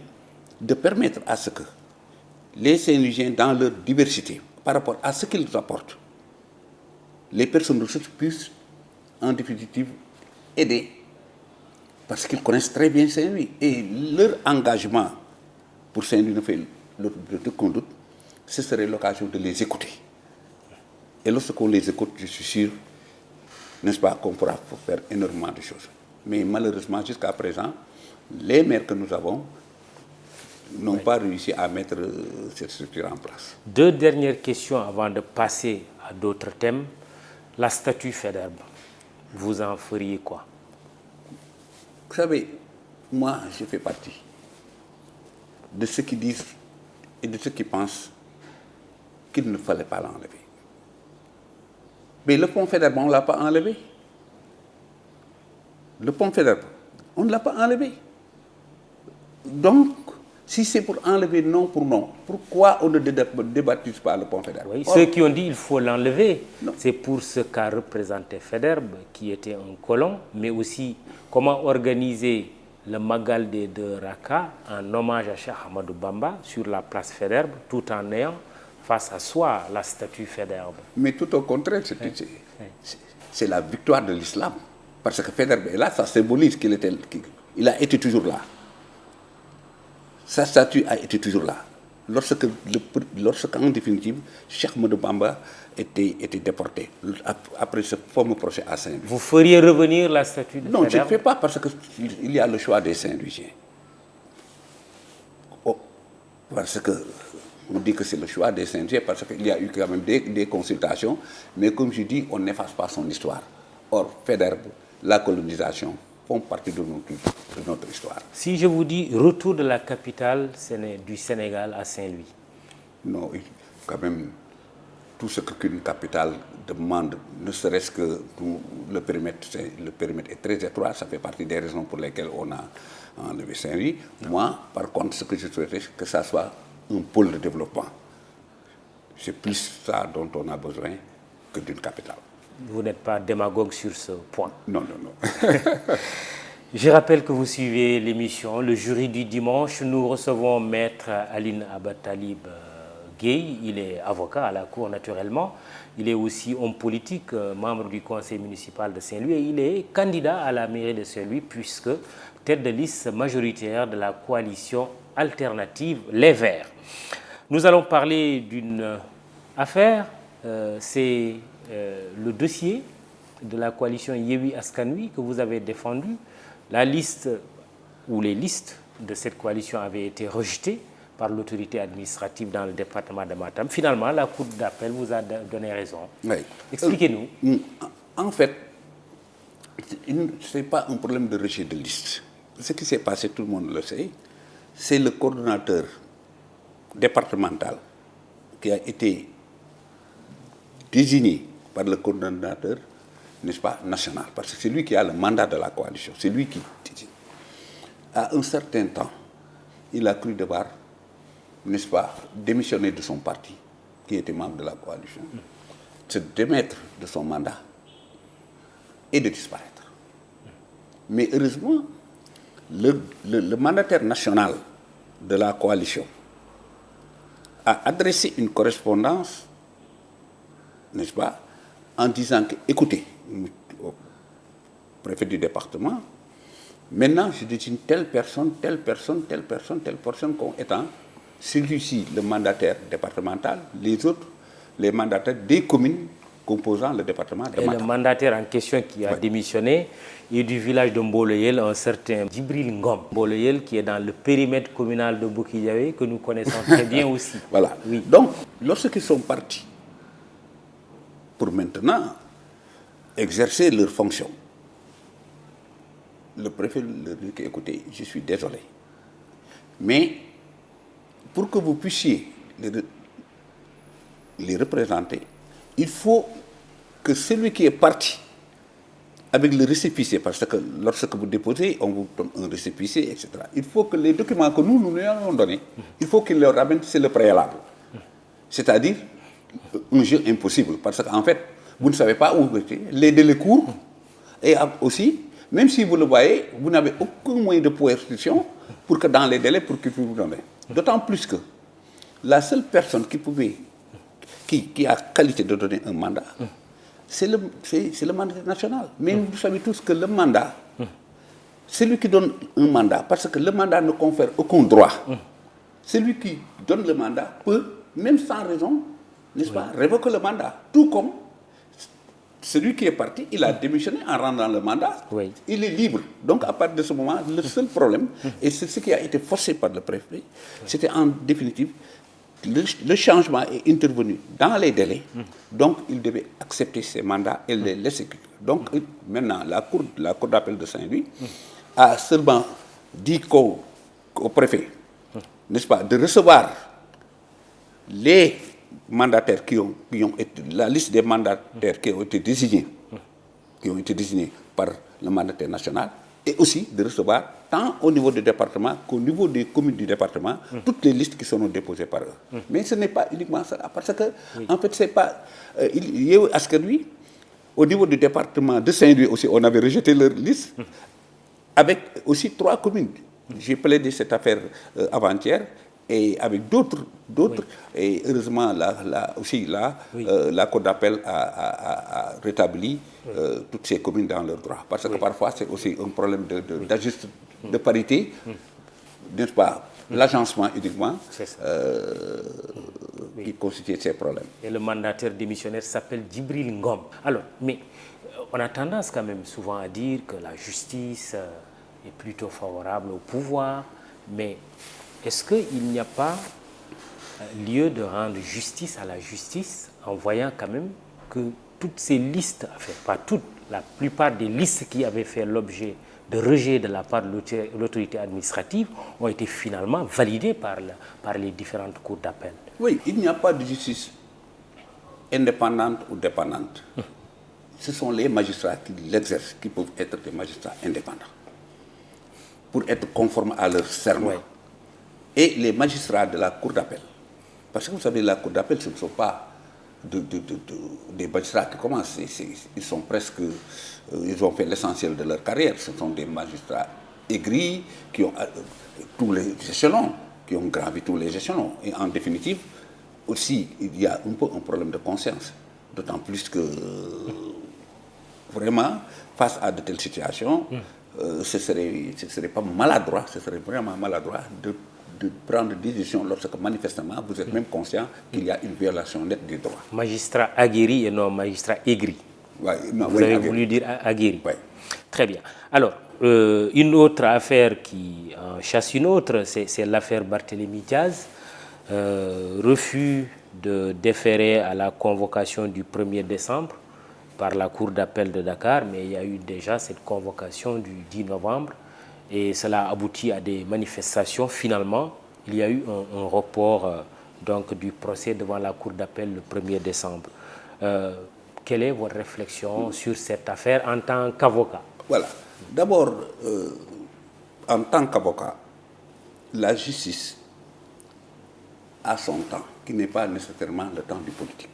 de permettre à ce que les Saint-Louisiens, dans leur diversité, par rapport à ce qu'ils apportent, les personnes ressources puissent, en définitive, aider, parce qu'ils connaissent très bien Saint-Louis. Et leur engagement pour Saint-Louis ne fait de conduite, ce serait l'occasion de les écouter. Et lorsqu'on les écoute, je suis sûr, n'est-ce pas, qu'on pourra faire énormément de choses. Mais malheureusement, jusqu'à présent, les maires que nous avons n'ont pas réussi à mettre cette structure en place. 2 dernières questions avant de passer à d'autres thèmes. La statue Faidherbe, vous en feriez quoi? Vous savez, moi, je fais partie de ceux qui disent et de ceux qui pensent qu'il ne fallait pas l'enlever. Mais le pont Faidherbe, on ne l'a pas enlevé. Le pont Faidherbe, on ne l'a pas enlevé. Donc, si c'est pour enlever non pour non, pourquoi on ne débattise pas le pont Faidherbe? Oui, ceux qui ont dit qu'il faut l'enlever, c'est pour ce qu'a représenté Faidherbe, qui était un colon, mais aussi comment organiser le Magal des 2 Raka en hommage à Cheikh Ahmadou Bamba sur la place Faidherbe, tout en ayant face à soi la statue Faidherbe. Mais tout au contraire, c'est la victoire de l'islam. Parce que Faidherbe est là, ça symbolise qu'il a été toujours là. Sa statue a été toujours là. Lorsqu'en définitive, Cheikh Ahmadou Bamba était déporté, après ce fameux procès à Saint-Louis. Vous feriez revenir la statue de Faidherbe? Non, je ne fais pas, parce qu'il y a le choix des Saint-Louisiens. Oh, parce que on dit que c'est le choix des Saint-Louisiens, parce qu'il y a eu quand même des consultations, mais comme je dis, on n'efface pas son histoire. Or, Faidherbe, la colonisation, font partie de notre histoire. Si je vous dis retour de la capitale du Sénégal à Saint-Louis? Non, quand même, tout ce qu'une capitale demande, ne serait-ce que le périmètre est très étroit, ça fait partie des raisons pour lesquelles on a enlevé Saint-Louis. Moi, par contre, ce que je souhaiterais, c'est que ça soit un pôle de développement. C'est plus ça dont on a besoin que d'une capitale. Vous n'êtes pas démagogue sur ce point? Non, non, non. Je rappelle que vous suivez l'émission Le Jury du dimanche. Nous recevons Maître Aline Abatalib Gueye. Il est avocat à la Cour naturellement. Il est aussi homme politique, membre du conseil municipal de Saint-Louis et il est candidat à la mairie de Saint-Louis puisque tête de liste majoritaire de la coalition alternative Les Verts. Nous allons parler d'une affaire, c'est le dossier de la coalition Yewwi Askan Wi que vous avez défendu. La liste ou les listes de cette coalition avaient été rejetées par l'autorité administrative dans le département de Matam. Finalement, la Cour d'appel vous a donné raison. Oui. Expliquez-nous. En fait, ce n'est pas un problème de rejet de liste. Ce qui s'est passé, tout le monde le sait, c'est le coordonnateur départemental qui a été désigné par le coordonnateur, n'est-ce pas, national, parce que c'est lui qui a le mandat de la coalition, c'est lui qui désigne. À un certain temps, il a cru devoir, n'est-ce pas, démissionner de son parti, qui était membre de la coalition, se démettre de son mandat et de disparaître. Mais heureusement, le mandataire national de la coalition a adressé une correspondance, n'est-ce pas, en disant que, écoutez, au préfet du département, maintenant je désigne telle personne comme étant celui-ci le mandataire départemental, les autres les mandataires des communes composant le département de Matam. Et le mandataire en question qui a démissionné est du village de Mboleyel, un certain Djibril Ngom. Mboleyel qui est dans le périmètre communal de Bokidiawe, que nous connaissons très bien aussi. Voilà. Oui. Donc, lorsqu'ils sont partis pour maintenant exercer leurs fonctions, le préfet leur dit que, écoutez, je suis désolé, mais pour que vous puissiez les représenter, il faut que celui qui est parti avec le récépissé, parce que lorsque vous déposez, on vous donne un récépissé, etc. Il faut que les documents que nous lui avons donnés, il faut qu'il leur ramène, c'est le préalable. C'est-à-dire un jeu impossible, parce qu'en fait, vous ne savez pas où vous êtes, les délais courts, et aussi, même si vous le voyez, vous n'avez aucun moyen de coercition pour que dans les délais, pour qu'il puisse vous donner. D'autant plus que la seule personne qui a qualité de donner un mandat, c'est le mandat national. Mais vous savez tous que le mandat, c'est lui qui donne un mandat, parce que le mandat ne confère aucun droit. Celui qui donne le mandat peut, même sans raison, n'est-ce pas, révoquer le mandat. Tout comme celui qui est parti, il a démissionné en rendant le mandat, il est libre. Donc à partir de ce moment, le seul problème, et c'est ce qui a été forcé par le préfet, c'était en définitive, le changement est intervenu dans les délais, donc il devait accepter ces mandats et les laisser. Donc maintenant, la cour d'appel de Saint-Louis a seulement dit au préfet, n'est-ce pas, de recevoir les mandataires qui ont été, la liste des mandataires qui ont été désignés par le mandataire national, et aussi de recevoir, tant au niveau du département qu'au niveau des communes du département, toutes les listes qui sont déposées par eux. Mais ce n'est pas uniquement ça, parce que, en fait, c'est pas... Yewwi Askan Wi, au niveau du département de Saint-Louis aussi, on avait rejeté leur liste, avec aussi 3 communes. J'ai plaidé cette affaire avant-hier, et avec d'autres, et heureusement, la Cour d'appel a rétabli toutes ces communes dans leurs droits. Parce que parfois, c'est aussi un problème d'ajustement, de parité, n'est-ce pas, l'agencement uniquement, qui constitue ces problèmes. Et le mandataire démissionnaire s'appelle Djibril Ngom. Alors, mais on a tendance quand même souvent à dire que la justice est plutôt favorable au pouvoir, mais est-ce qu'il n'y a pas lieu de rendre justice à la justice en voyant quand même que toutes ces listes, enfin pas toutes, la plupart des listes qui avaient fait l'objet de rejet de la part de l'autorité administrative ont été finalement validées par les différentes cours d'appel? Oui, il n'y a pas de justice indépendante ou dépendante. Ce sont les magistrats qui l'exercent, qui peuvent être des magistrats indépendants, pour être conformes à leur serment. Et les magistrats de la Cour d'appel, parce que vous savez, la Cour d'appel, ce ne sont pas des magistrats qui commencent. Ils sont presque, ils ont fait l'essentiel de leur carrière. Ce sont des magistrats aigris qui ont tous les échelons, qui ont gravi tous les échelons. Et en définitive, aussi, il y a un peu un problème de conscience. D'autant plus que, vraiment, face à de telles situations, ce serait pas maladroit, ce serait vraiment maladroit de prendre des décisions lorsque manifestement vous êtes même conscient qu'il y a une violation nette des droits. Magistrat aguerri et non magistrat aigri. Ouais, non, Vous avez voulu dire aguerri. Ouais. Très bien. Alors, une autre affaire qui chasse une autre, c'est l'affaire Barthélémy Diaz. Refus de déférer à la convocation du 1er décembre par la Cour d'appel de Dakar, mais il y a eu déjà cette convocation du 10 novembre et cela aboutit à des manifestations. Finalement, il y a eu un report donc, du procès devant la Cour d'appel le 1er décembre. Quelle est votre réflexion sur cette affaire en tant qu'avocat? Voilà. D'abord, en tant qu'avocat, la justice a son temps, qui n'est pas nécessairement le temps du politique.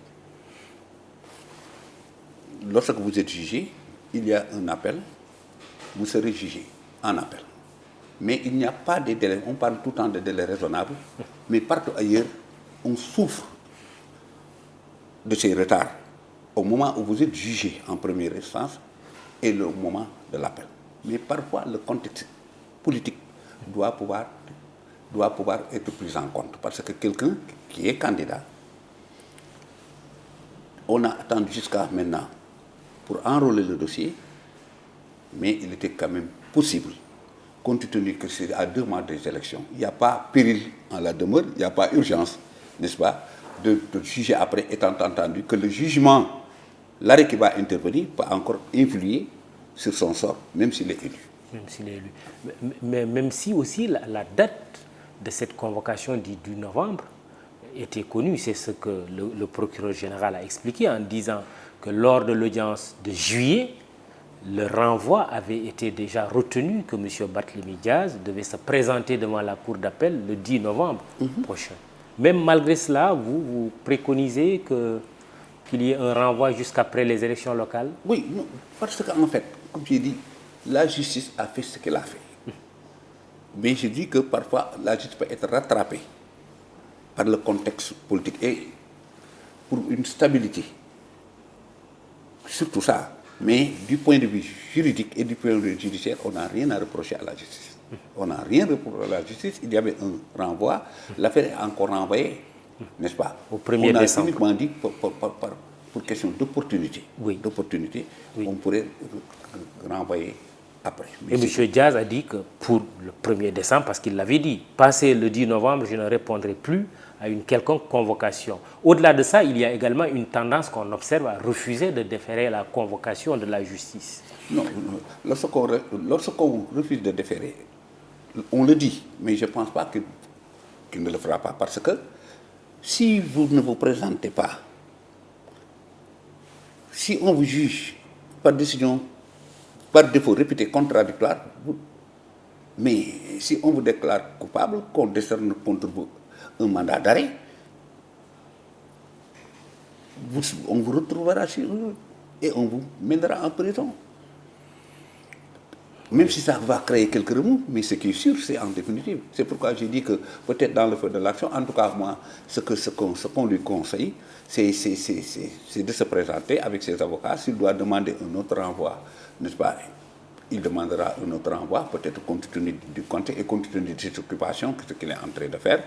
Lorsque vous êtes jugé, il y a un appel, vous serez jugé en appel. Mais il n'y a pas de délai, on parle tout le temps de délai raisonnable, mais partout ailleurs, on souffre de ces retards au moment où vous êtes jugé en première instance et le moment de l'appel. Mais parfois, le contexte politique doit pouvoir être pris en compte. Parce que quelqu'un qui est candidat, on a attendu jusqu'à maintenant pour enrôler le dossier, mais il était quand même possible, compte tenu que c'est à 2 mois des élections, il n'y a pas péril en la demeure, il n'y a pas urgence, n'est-ce pas, de juger après, étant entendu que le jugement, l'arrêt qui va intervenir, peut encore influer sur son sort, même s'il est élu. Même s'il est élu. Mais même si aussi la date de cette convocation du 10 novembre était connue, c'est ce que le procureur général a expliqué en disant que lors de l'audience de juillet, le renvoi avait été déjà retenu, que M. Barthélémy Diaz devait se présenter devant la cour d'appel le 10 novembre prochain. Même malgré cela, vous préconisez qu'il y ait un renvoi jusqu'après les élections locales? Oui, non, parce qu'en fait, comme j'ai dit, la justice a fait ce qu'elle a fait. Mais je dis que parfois, la justice peut être rattrapée par le contexte politique et pour une stabilité. Surtout ça. Mais du point de vue juridique et du point de vue judiciaire, on n'a rien à reprocher à la justice. On n'a rien à reprocher à la justice. Il y avait un renvoi. L'affaire est encore renvoyée, n'est-ce pas? Au 1er décembre. On a uniquement dit pour question d'opportunité. Oui. D'opportunité, oui. On pourrait renvoyer après. Mais M. Diaz a dit que pour le 1er décembre, parce qu'il l'avait dit, passé le 10 novembre, je ne répondrai plus à une quelconque convocation. Au-delà de ça, il y a également une tendance qu'on observe à refuser de déférer la convocation de la justice. Non, lorsqu'on refuse de déférer, on le dit, mais je ne pense pas qu'il ne le fera pas. Parce que si vous ne vous présentez pas, si on vous juge par décision, par défaut réputé contradictoire, mais si on vous déclare coupable, qu'on décerne contre vous un mandat d'arrêt, on vous retrouvera chez eux et on vous mènera en prison. Même si ça va créer quelques remous, mais ce qui est sûr, c'est en définitive. C'est pourquoi j'ai dit que peut-être dans le feu de l'action, en tout cas moi, ce qu'on lui conseille, c'est de se présenter avec ses avocats. S'il doit demander un autre renvoi, n'est-ce pas, il demandera un autre renvoi, peut-être compte tenu du contexte et compte tenu de ses occupations, ce qu'il est en train de faire.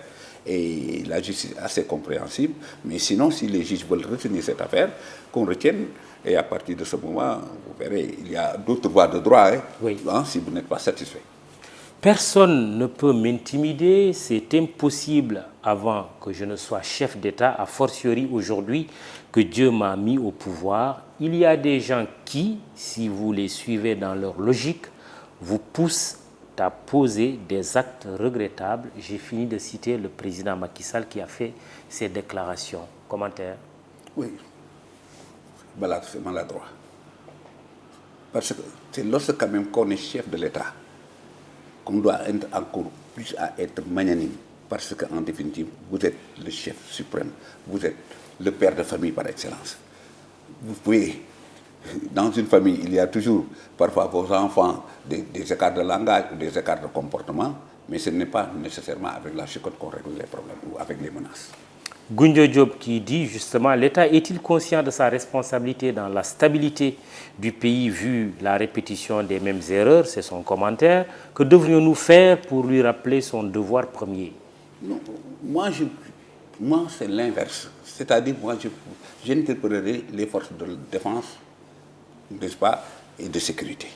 Et la justice est assez compréhensible. Mais sinon, si les juges veulent retenir cette affaire, qu'on retienne. Et à partir de ce moment, vous verrez, il y a d'autres voies de droit, oui. Si vous n'êtes pas satisfait. Personne ne peut m'intimider, c'est impossible avant que je ne sois chef d'État, a fortiori aujourd'hui que Dieu m'a mis au pouvoir. Il y a des gens qui, si vous les suivez dans leur logique, vous poussent à poser des actes regrettables. J'ai fini de citer le président Macky Sall qui a fait ces déclarations. Commentaire? Oui, c'est maladroit. Parce que c'est lorsque quand même qu'on est chef de l'État qu'on doit être encore plus à être magnanime. Parce qu'en définitive, vous êtes le chef suprême. Vous êtes le père de famille par excellence. Vous pouvez, dans une famille, il y a toujours parfois vos enfants des écarts de langage ou des écarts de comportement, mais ce n'est pas nécessairement avec la chicotte qu'on règle les problèmes ou avec les menaces. Gunjo Diop qui dit justement, l'État est-il conscient de sa responsabilité dans la stabilité du pays vu la répétition des mêmes erreurs? C'est son commentaire. Que devrions-nous faire pour lui rappeler son devoir premier? Non, moi c'est l'inverse. C'est-à-dire, moi, j'interpellerai les forces de défense, n'est-ce pas, et de sécurité.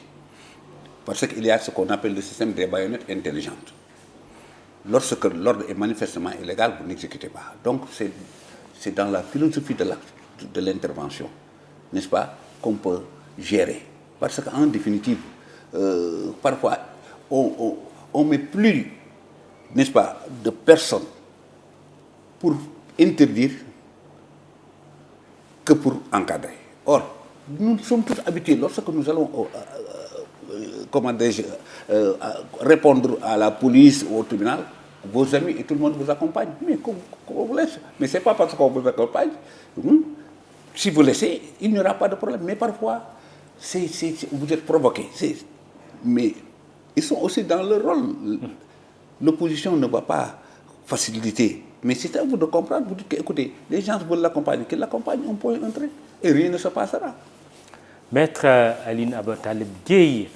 Parce qu'il y a ce qu'on appelle le système des baïonnettes intelligentes. Lorsque l'ordre est manifestement illégal, vous n'exécutez pas. Donc, c'est dans la philosophie de l'intervention, n'est-ce pas, qu'on peut gérer. Parce qu'en définitive, parfois, on met plus, n'est-ce pas, de personnes pour interdire que pour encadrer. Or, nous sommes tous habitués, lorsque nous allons répondre à la police ou au tribunal, vos amis et tout le monde vous accompagne. Mais qu'on vous laisse. Mais ce n'est pas parce qu'on vous accompagne. Si vous laissez, il n'y aura pas de problème. Mais parfois, vous êtes provoqué. Mais ils sont aussi dans leur rôle. L'opposition ne va pas faciliter. Mais c'est à vous de comprendre. Vous dites que, écoutez, les gens veulent l'accompagner. Qu'ils l'accompagnent, on peut entrer. Et rien ne se passera. Maître Aline Abataleb Gueye,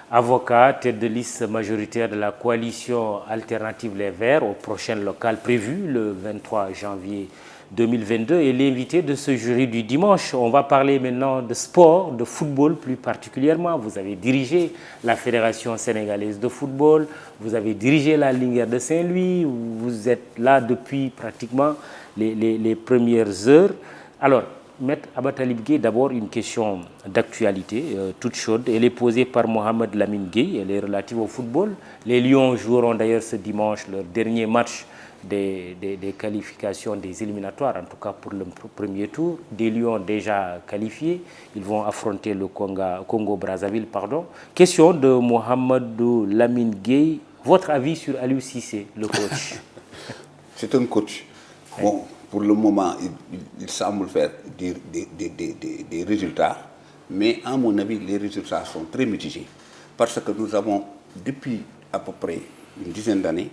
avocat, tête de liste majoritaire de la coalition alternative Les Verts au prochain local prévu le 23 janvier 2022 et l'invité de ce jury du dimanche. On va parler maintenant de sport, de football plus particulièrement. Vous avez dirigé la Fédération sénégalaise de football, vous avez dirigé la Linguère de Saint-Louis, vous êtes là depuis pratiquement les premières heures. Alors, Maître Abataleb Gueye, d'abord une question d'actualité toute chaude. Elle est posée par Mohamed Lamine Gueye, elle est relative au football. Les Lions joueront d'ailleurs ce dimanche leur dernier match des qualifications des éliminatoires, en tout cas pour le premier tour. Des Lions déjà qualifiés, ils vont affronter le Congo-Brazzaville. Question de Mohamed Lamine Gueye, votre avis sur Aliou Cissé, le coach? C'est un coach. Bon, pour le moment, il semble faire des résultats, mais à mon avis, les résultats sont très mitigés. Parce que nous avons, depuis à peu près une dizaine d'années,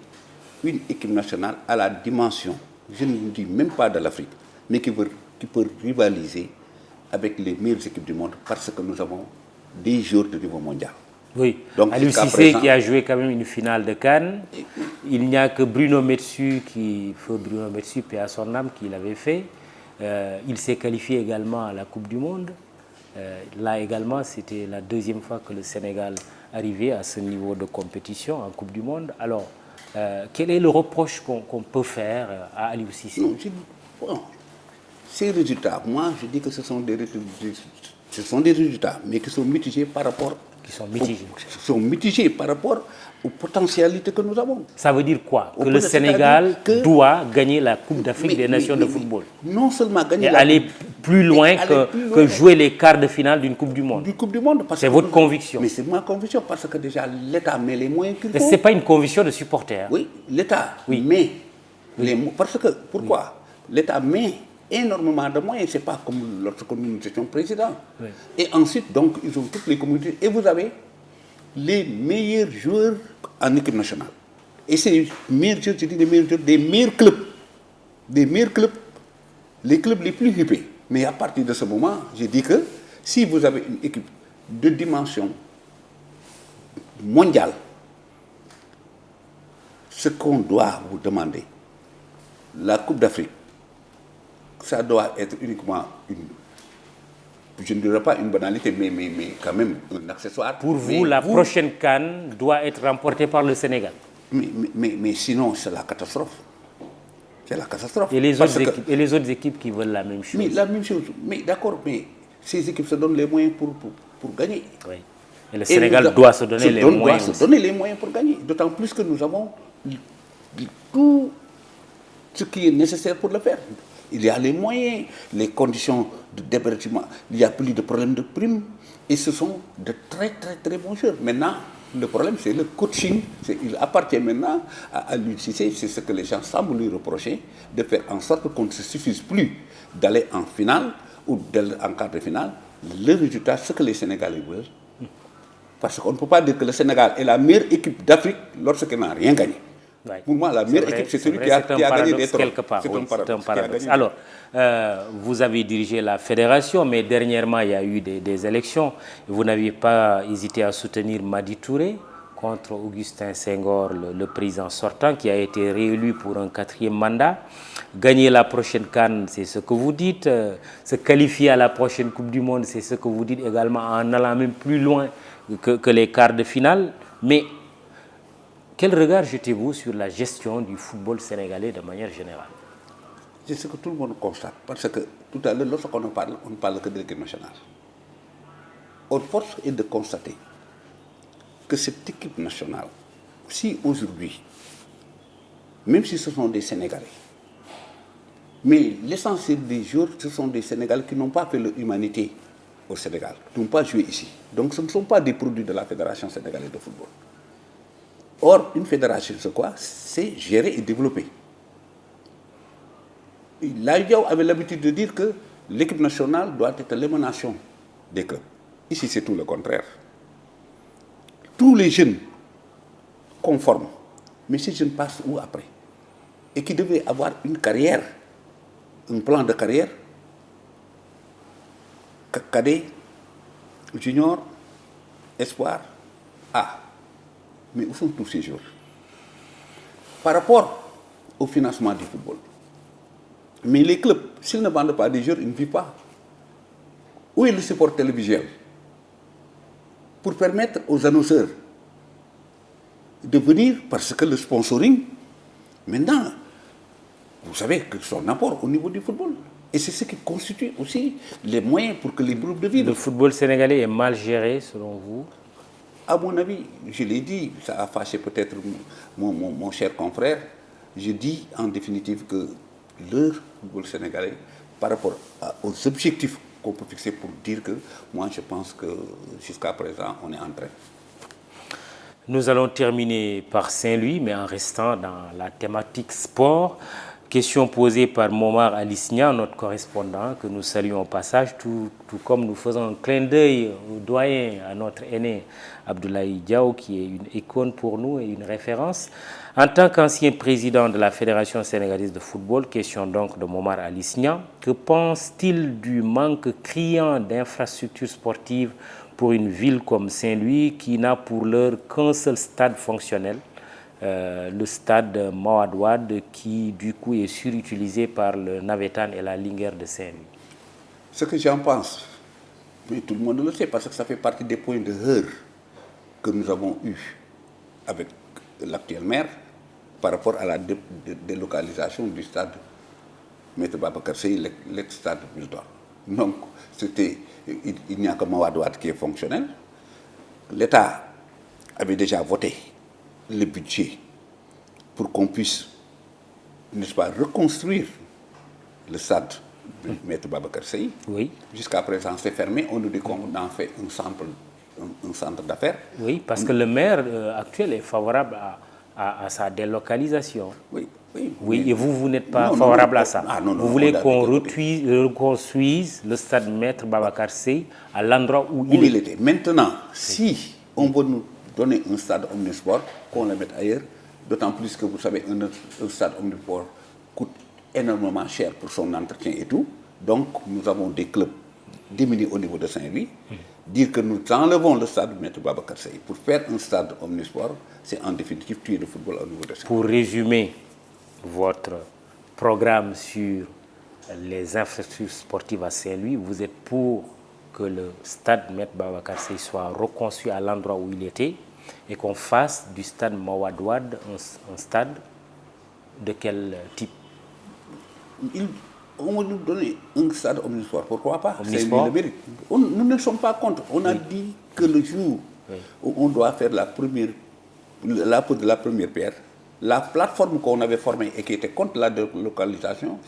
une équipe nationale à la dimension, je ne dis même pas de l'Afrique, mais qui peut rivaliser avec les meilleures équipes du monde, parce que nous avons des joueurs de niveau mondial. Oui, donc Aliou Cissé qui a joué quand même une finale de Cannes. Il n'y a que Bruno Metsu, paix à son âme, qui l'avait fait. Il s'est qualifié également à la Coupe du Monde. Là également, c'était la deuxième fois que le Sénégal arrivait à ce niveau de compétition en Coupe du Monde. Alors, quel est le reproche qu'on peut faire à Aliou Cissé? Ces résultats, moi je dis que ce sont des résultats, mais qui sont mitigés par rapport par rapport aux potentialités que nous avons. Ça veut dire quoi? Que le Sénégal doit gagner la Coupe d'Afrique des Nations de football. Non seulement gagner et aller plus loin que jouer les quarts de finale d'une Coupe du Monde. C'est votre conviction. Mais c'est ma conviction parce que déjà l'État met les moyens qu'il faut. Ce n'est pas une conviction de supporter. Oui, l'État met les moyens. Parce que, pourquoi? L'État met énormément de moyens, c'est pas comme lorsque nous étions présidents. Oui. Et ensuite, donc, ils ont toutes les communautés. Et vous avez les meilleurs joueurs en équipe nationale. Et ces meilleurs joueurs, je dis les meilleurs joueurs, des meilleurs clubs. Des meilleurs clubs, les clubs les plus huppés. Mais à partir de ce moment, je dis que si vous avez une équipe de dimension mondiale, ce qu'on doit vous demander, la Coupe d'Afrique, ça doit être uniquement je ne dirais pas une banalité, mais quand même un accessoire. Pour vous, la prochaine CAN doit être remportée par le Sénégal. Mais sinon, c'est la catastrophe. C'est la catastrophe. Et les autres équipes qui veulent la même chose. Mais la même chose. Mais d'accord, mais ces équipes se donnent les moyens pour gagner. Oui. Et le Sénégal doit se donner les moyens. Doit se donner les moyens pour gagner. D'autant plus que nous avons tout ce qui est nécessaire pour le faire. Il y a les moyens, les conditions d'hébergement, il n'y a plus de problème de primes. Et ce sont de très très très bons joueurs. Maintenant, Le problème, c'est le coaching. Il appartient maintenant à lui. C'est ce que les gens semblent lui reprocher, de faire en sorte qu'on ne se suffise plus d'aller en finale ou d'aller en quart de finale. Le résultat, ce que les Sénégalais veulent. Parce qu'on ne peut pas dire que le Sénégal est la meilleure équipe d'Afrique lorsqu'elle n'a rien gagné. Oui. Pour moi, la meilleure équipe, c'est celui qui a gagné des trophées. C'est un paradoxe. Alors, vous avez dirigé la fédération, mais dernièrement, il y a eu des élections. Vous n'aviez pas hésité à soutenir Madi Touré contre Augustin Senghor, le président sortant, qui a été réélu pour un 4e mandat. Gagner la prochaine CAN, c'est ce que vous dites. Se qualifier à la prochaine Coupe du Monde, c'est ce que vous dites également, en allant même plus loin que les quarts de finale. Mais quel regard jetez-vous sur la gestion du football sénégalais de manière générale? C'est ce que tout le monde constate. Parce que tout à l'heure, lorsqu'on parle, on ne parle que de l'équipe nationale. Or, force est de constater que cette équipe nationale, si aujourd'hui, même si ce sont des Sénégalais, mais l'essentiel des joueurs, ce sont des Sénégalais qui n'ont pas fait leur humanité au Sénégal, qui n'ont pas joué ici. Donc ce ne sont pas des produits de la Fédération sénégalaise de football. Or, une fédération, c'est quoi? C'est gérer et développer. L'AIDIAO avait l'habitude de dire que l'équipe nationale doit être l'émanation des clubs. Ici, c'est tout le contraire. Tous les jeunes conforment, mais ces jeunes passent où après? Et qui devaient avoir une carrière, un plan de carrière, cadet, junior, espoir, A. Mais où sont tous ces jours? Par rapport au financement du football. Mais les clubs, s'ils ne vendent pas des joueurs, ils ne vivent pas. Où est le support télévisuel? Pour permettre aux annonceurs de venir, parce que le sponsoring, maintenant, vous savez que son apport au niveau du football. Et c'est ce qui constitue aussi les moyens pour que les groupes de vie... Le football sénégalais est mal géré, selon vous? À mon avis, je l'ai dit, ça a fâché peut-être mon cher confrère, je dis en définitive que le football sénégalais, par rapport aux objectifs qu'on peut fixer pour dire que, moi je pense que jusqu'à présent, on est en train. Nous allons terminer par Saint-Louis, mais en restant dans la thématique sport. Question posée par Momar Alisnia, notre correspondant, que nous saluons au passage, tout comme nous faisons un clin d'œil au doyen, à notre aîné Abdoulaye Diaw, qui est une icône pour nous et une référence. En tant qu'ancien président de la Fédération sénégalaise de football, question donc de Momar Alisnia, que pense-t-il du manque criant d'infrastructures sportives pour une ville comme Saint-Louis, qui n'a pour l'heure qu'un seul stade fonctionnel, le stade Mawade Wade, qui du coup est surutilisé par le Navétane et la Linguère de Saint-Louis? Ce que j'en pense, mais tout le monde le sait, parce que ça fait partie des points de heurts que nous avons eus avec l'actuel maire par rapport à la délocalisation du stade Maître Babacar Seye, l'ex-stade Wildor. Donc, il n'y a que Mawade Wade qui est fonctionnel. L'État avait déjà voté le budget pour qu'on puisse, n'est-ce pas, reconstruire le stade Maître Babacar Seye. Oui. Jusqu'à présent, c'est fermé. On nous dit qu'on en fait un centre d'affaires. Oui, parce que le maire actuel est favorable à sa délocalisation. Oui. Oui, et vous n'êtes pas favorable à ça. Vous voulez qu'on reconstruise le stade Maître Babacar Seye à l'endroit où il était. Maintenant, si on veut nous donner un stade omnisport, qu'on le mette ailleurs, d'autant plus que vous savez, un stade omnisport coûte énormément cher pour son entretien et tout. Donc, nous avons des clubs démunis au niveau de Saint-Louis. Dire que nous enlevons le stade Maître Babacar Seye pour faire un stade omnisport, c'est en définitive tuer le football au niveau de Saint-Louis. Pour résumer votre programme sur les infrastructures sportives à Saint-Louis, vous êtes pour que le stade Maître Babacar Seye soit reconstruit à l'endroit où il était et qu'on fasse du stade Mawade Wade un stade de quel type? On va nous donner un stade omnisport, pourquoi pas? Omnisport. C'est le mérite. Nous ne sommes pas contre. On a dit que le jour où on doit faire la pose de la première pierre, la plateforme qu'on avait formée et qui était contre la délocalisation,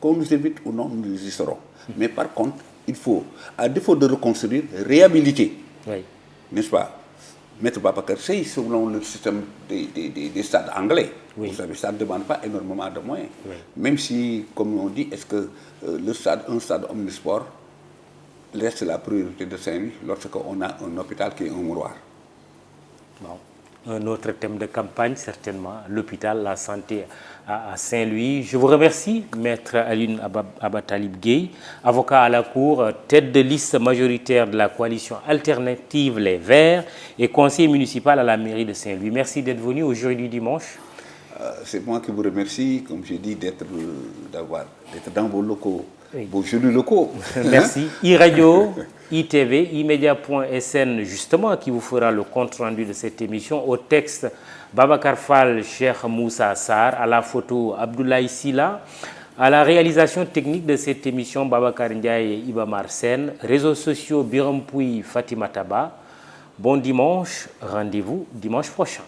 qu'on nous évite ou non, nous y serons. Mais par contre, il faut, à défaut de reconstruire, réhabiliter, n'est-ce pas, Maître Babacar Seye selon le système des stades anglais. Oui. Vous savez, ça ne demande pas énormément de moyens. Oui. Même si, comme on dit, est-ce que un stade omnisport reste la priorité de Saint-Louis lorsqu'on a un hôpital qui est un mouroir. Bon. Un autre thème de campagne, certainement, l'hôpital, la santé à Saint-Louis. Je vous remercie, Maître Alioune Abatalib Gueye, avocat à la Cour, tête de liste majoritaire de la coalition alternative Les Verts et conseiller municipal à la mairie de Saint-Louis. Merci d'être venu au Jury du dimanche. C'est moi qui vous remercie, comme j'ai dit, d'être dans vos locaux, Oui. vos jeunes locaux. Merci. iRadio, iTV, imedia.sn, justement, qui vous fera le compte-rendu de cette émission. Au texte, Babacar Fall, Cheikh Moussa Sarr, à la photo, Abdoulaye Silla, à la réalisation technique de cette émission, Babacar Ndiaye et Ibamar Sen, réseaux sociaux, Biram Pouy, Fatima Taba. Bon dimanche, rendez-vous dimanche prochain.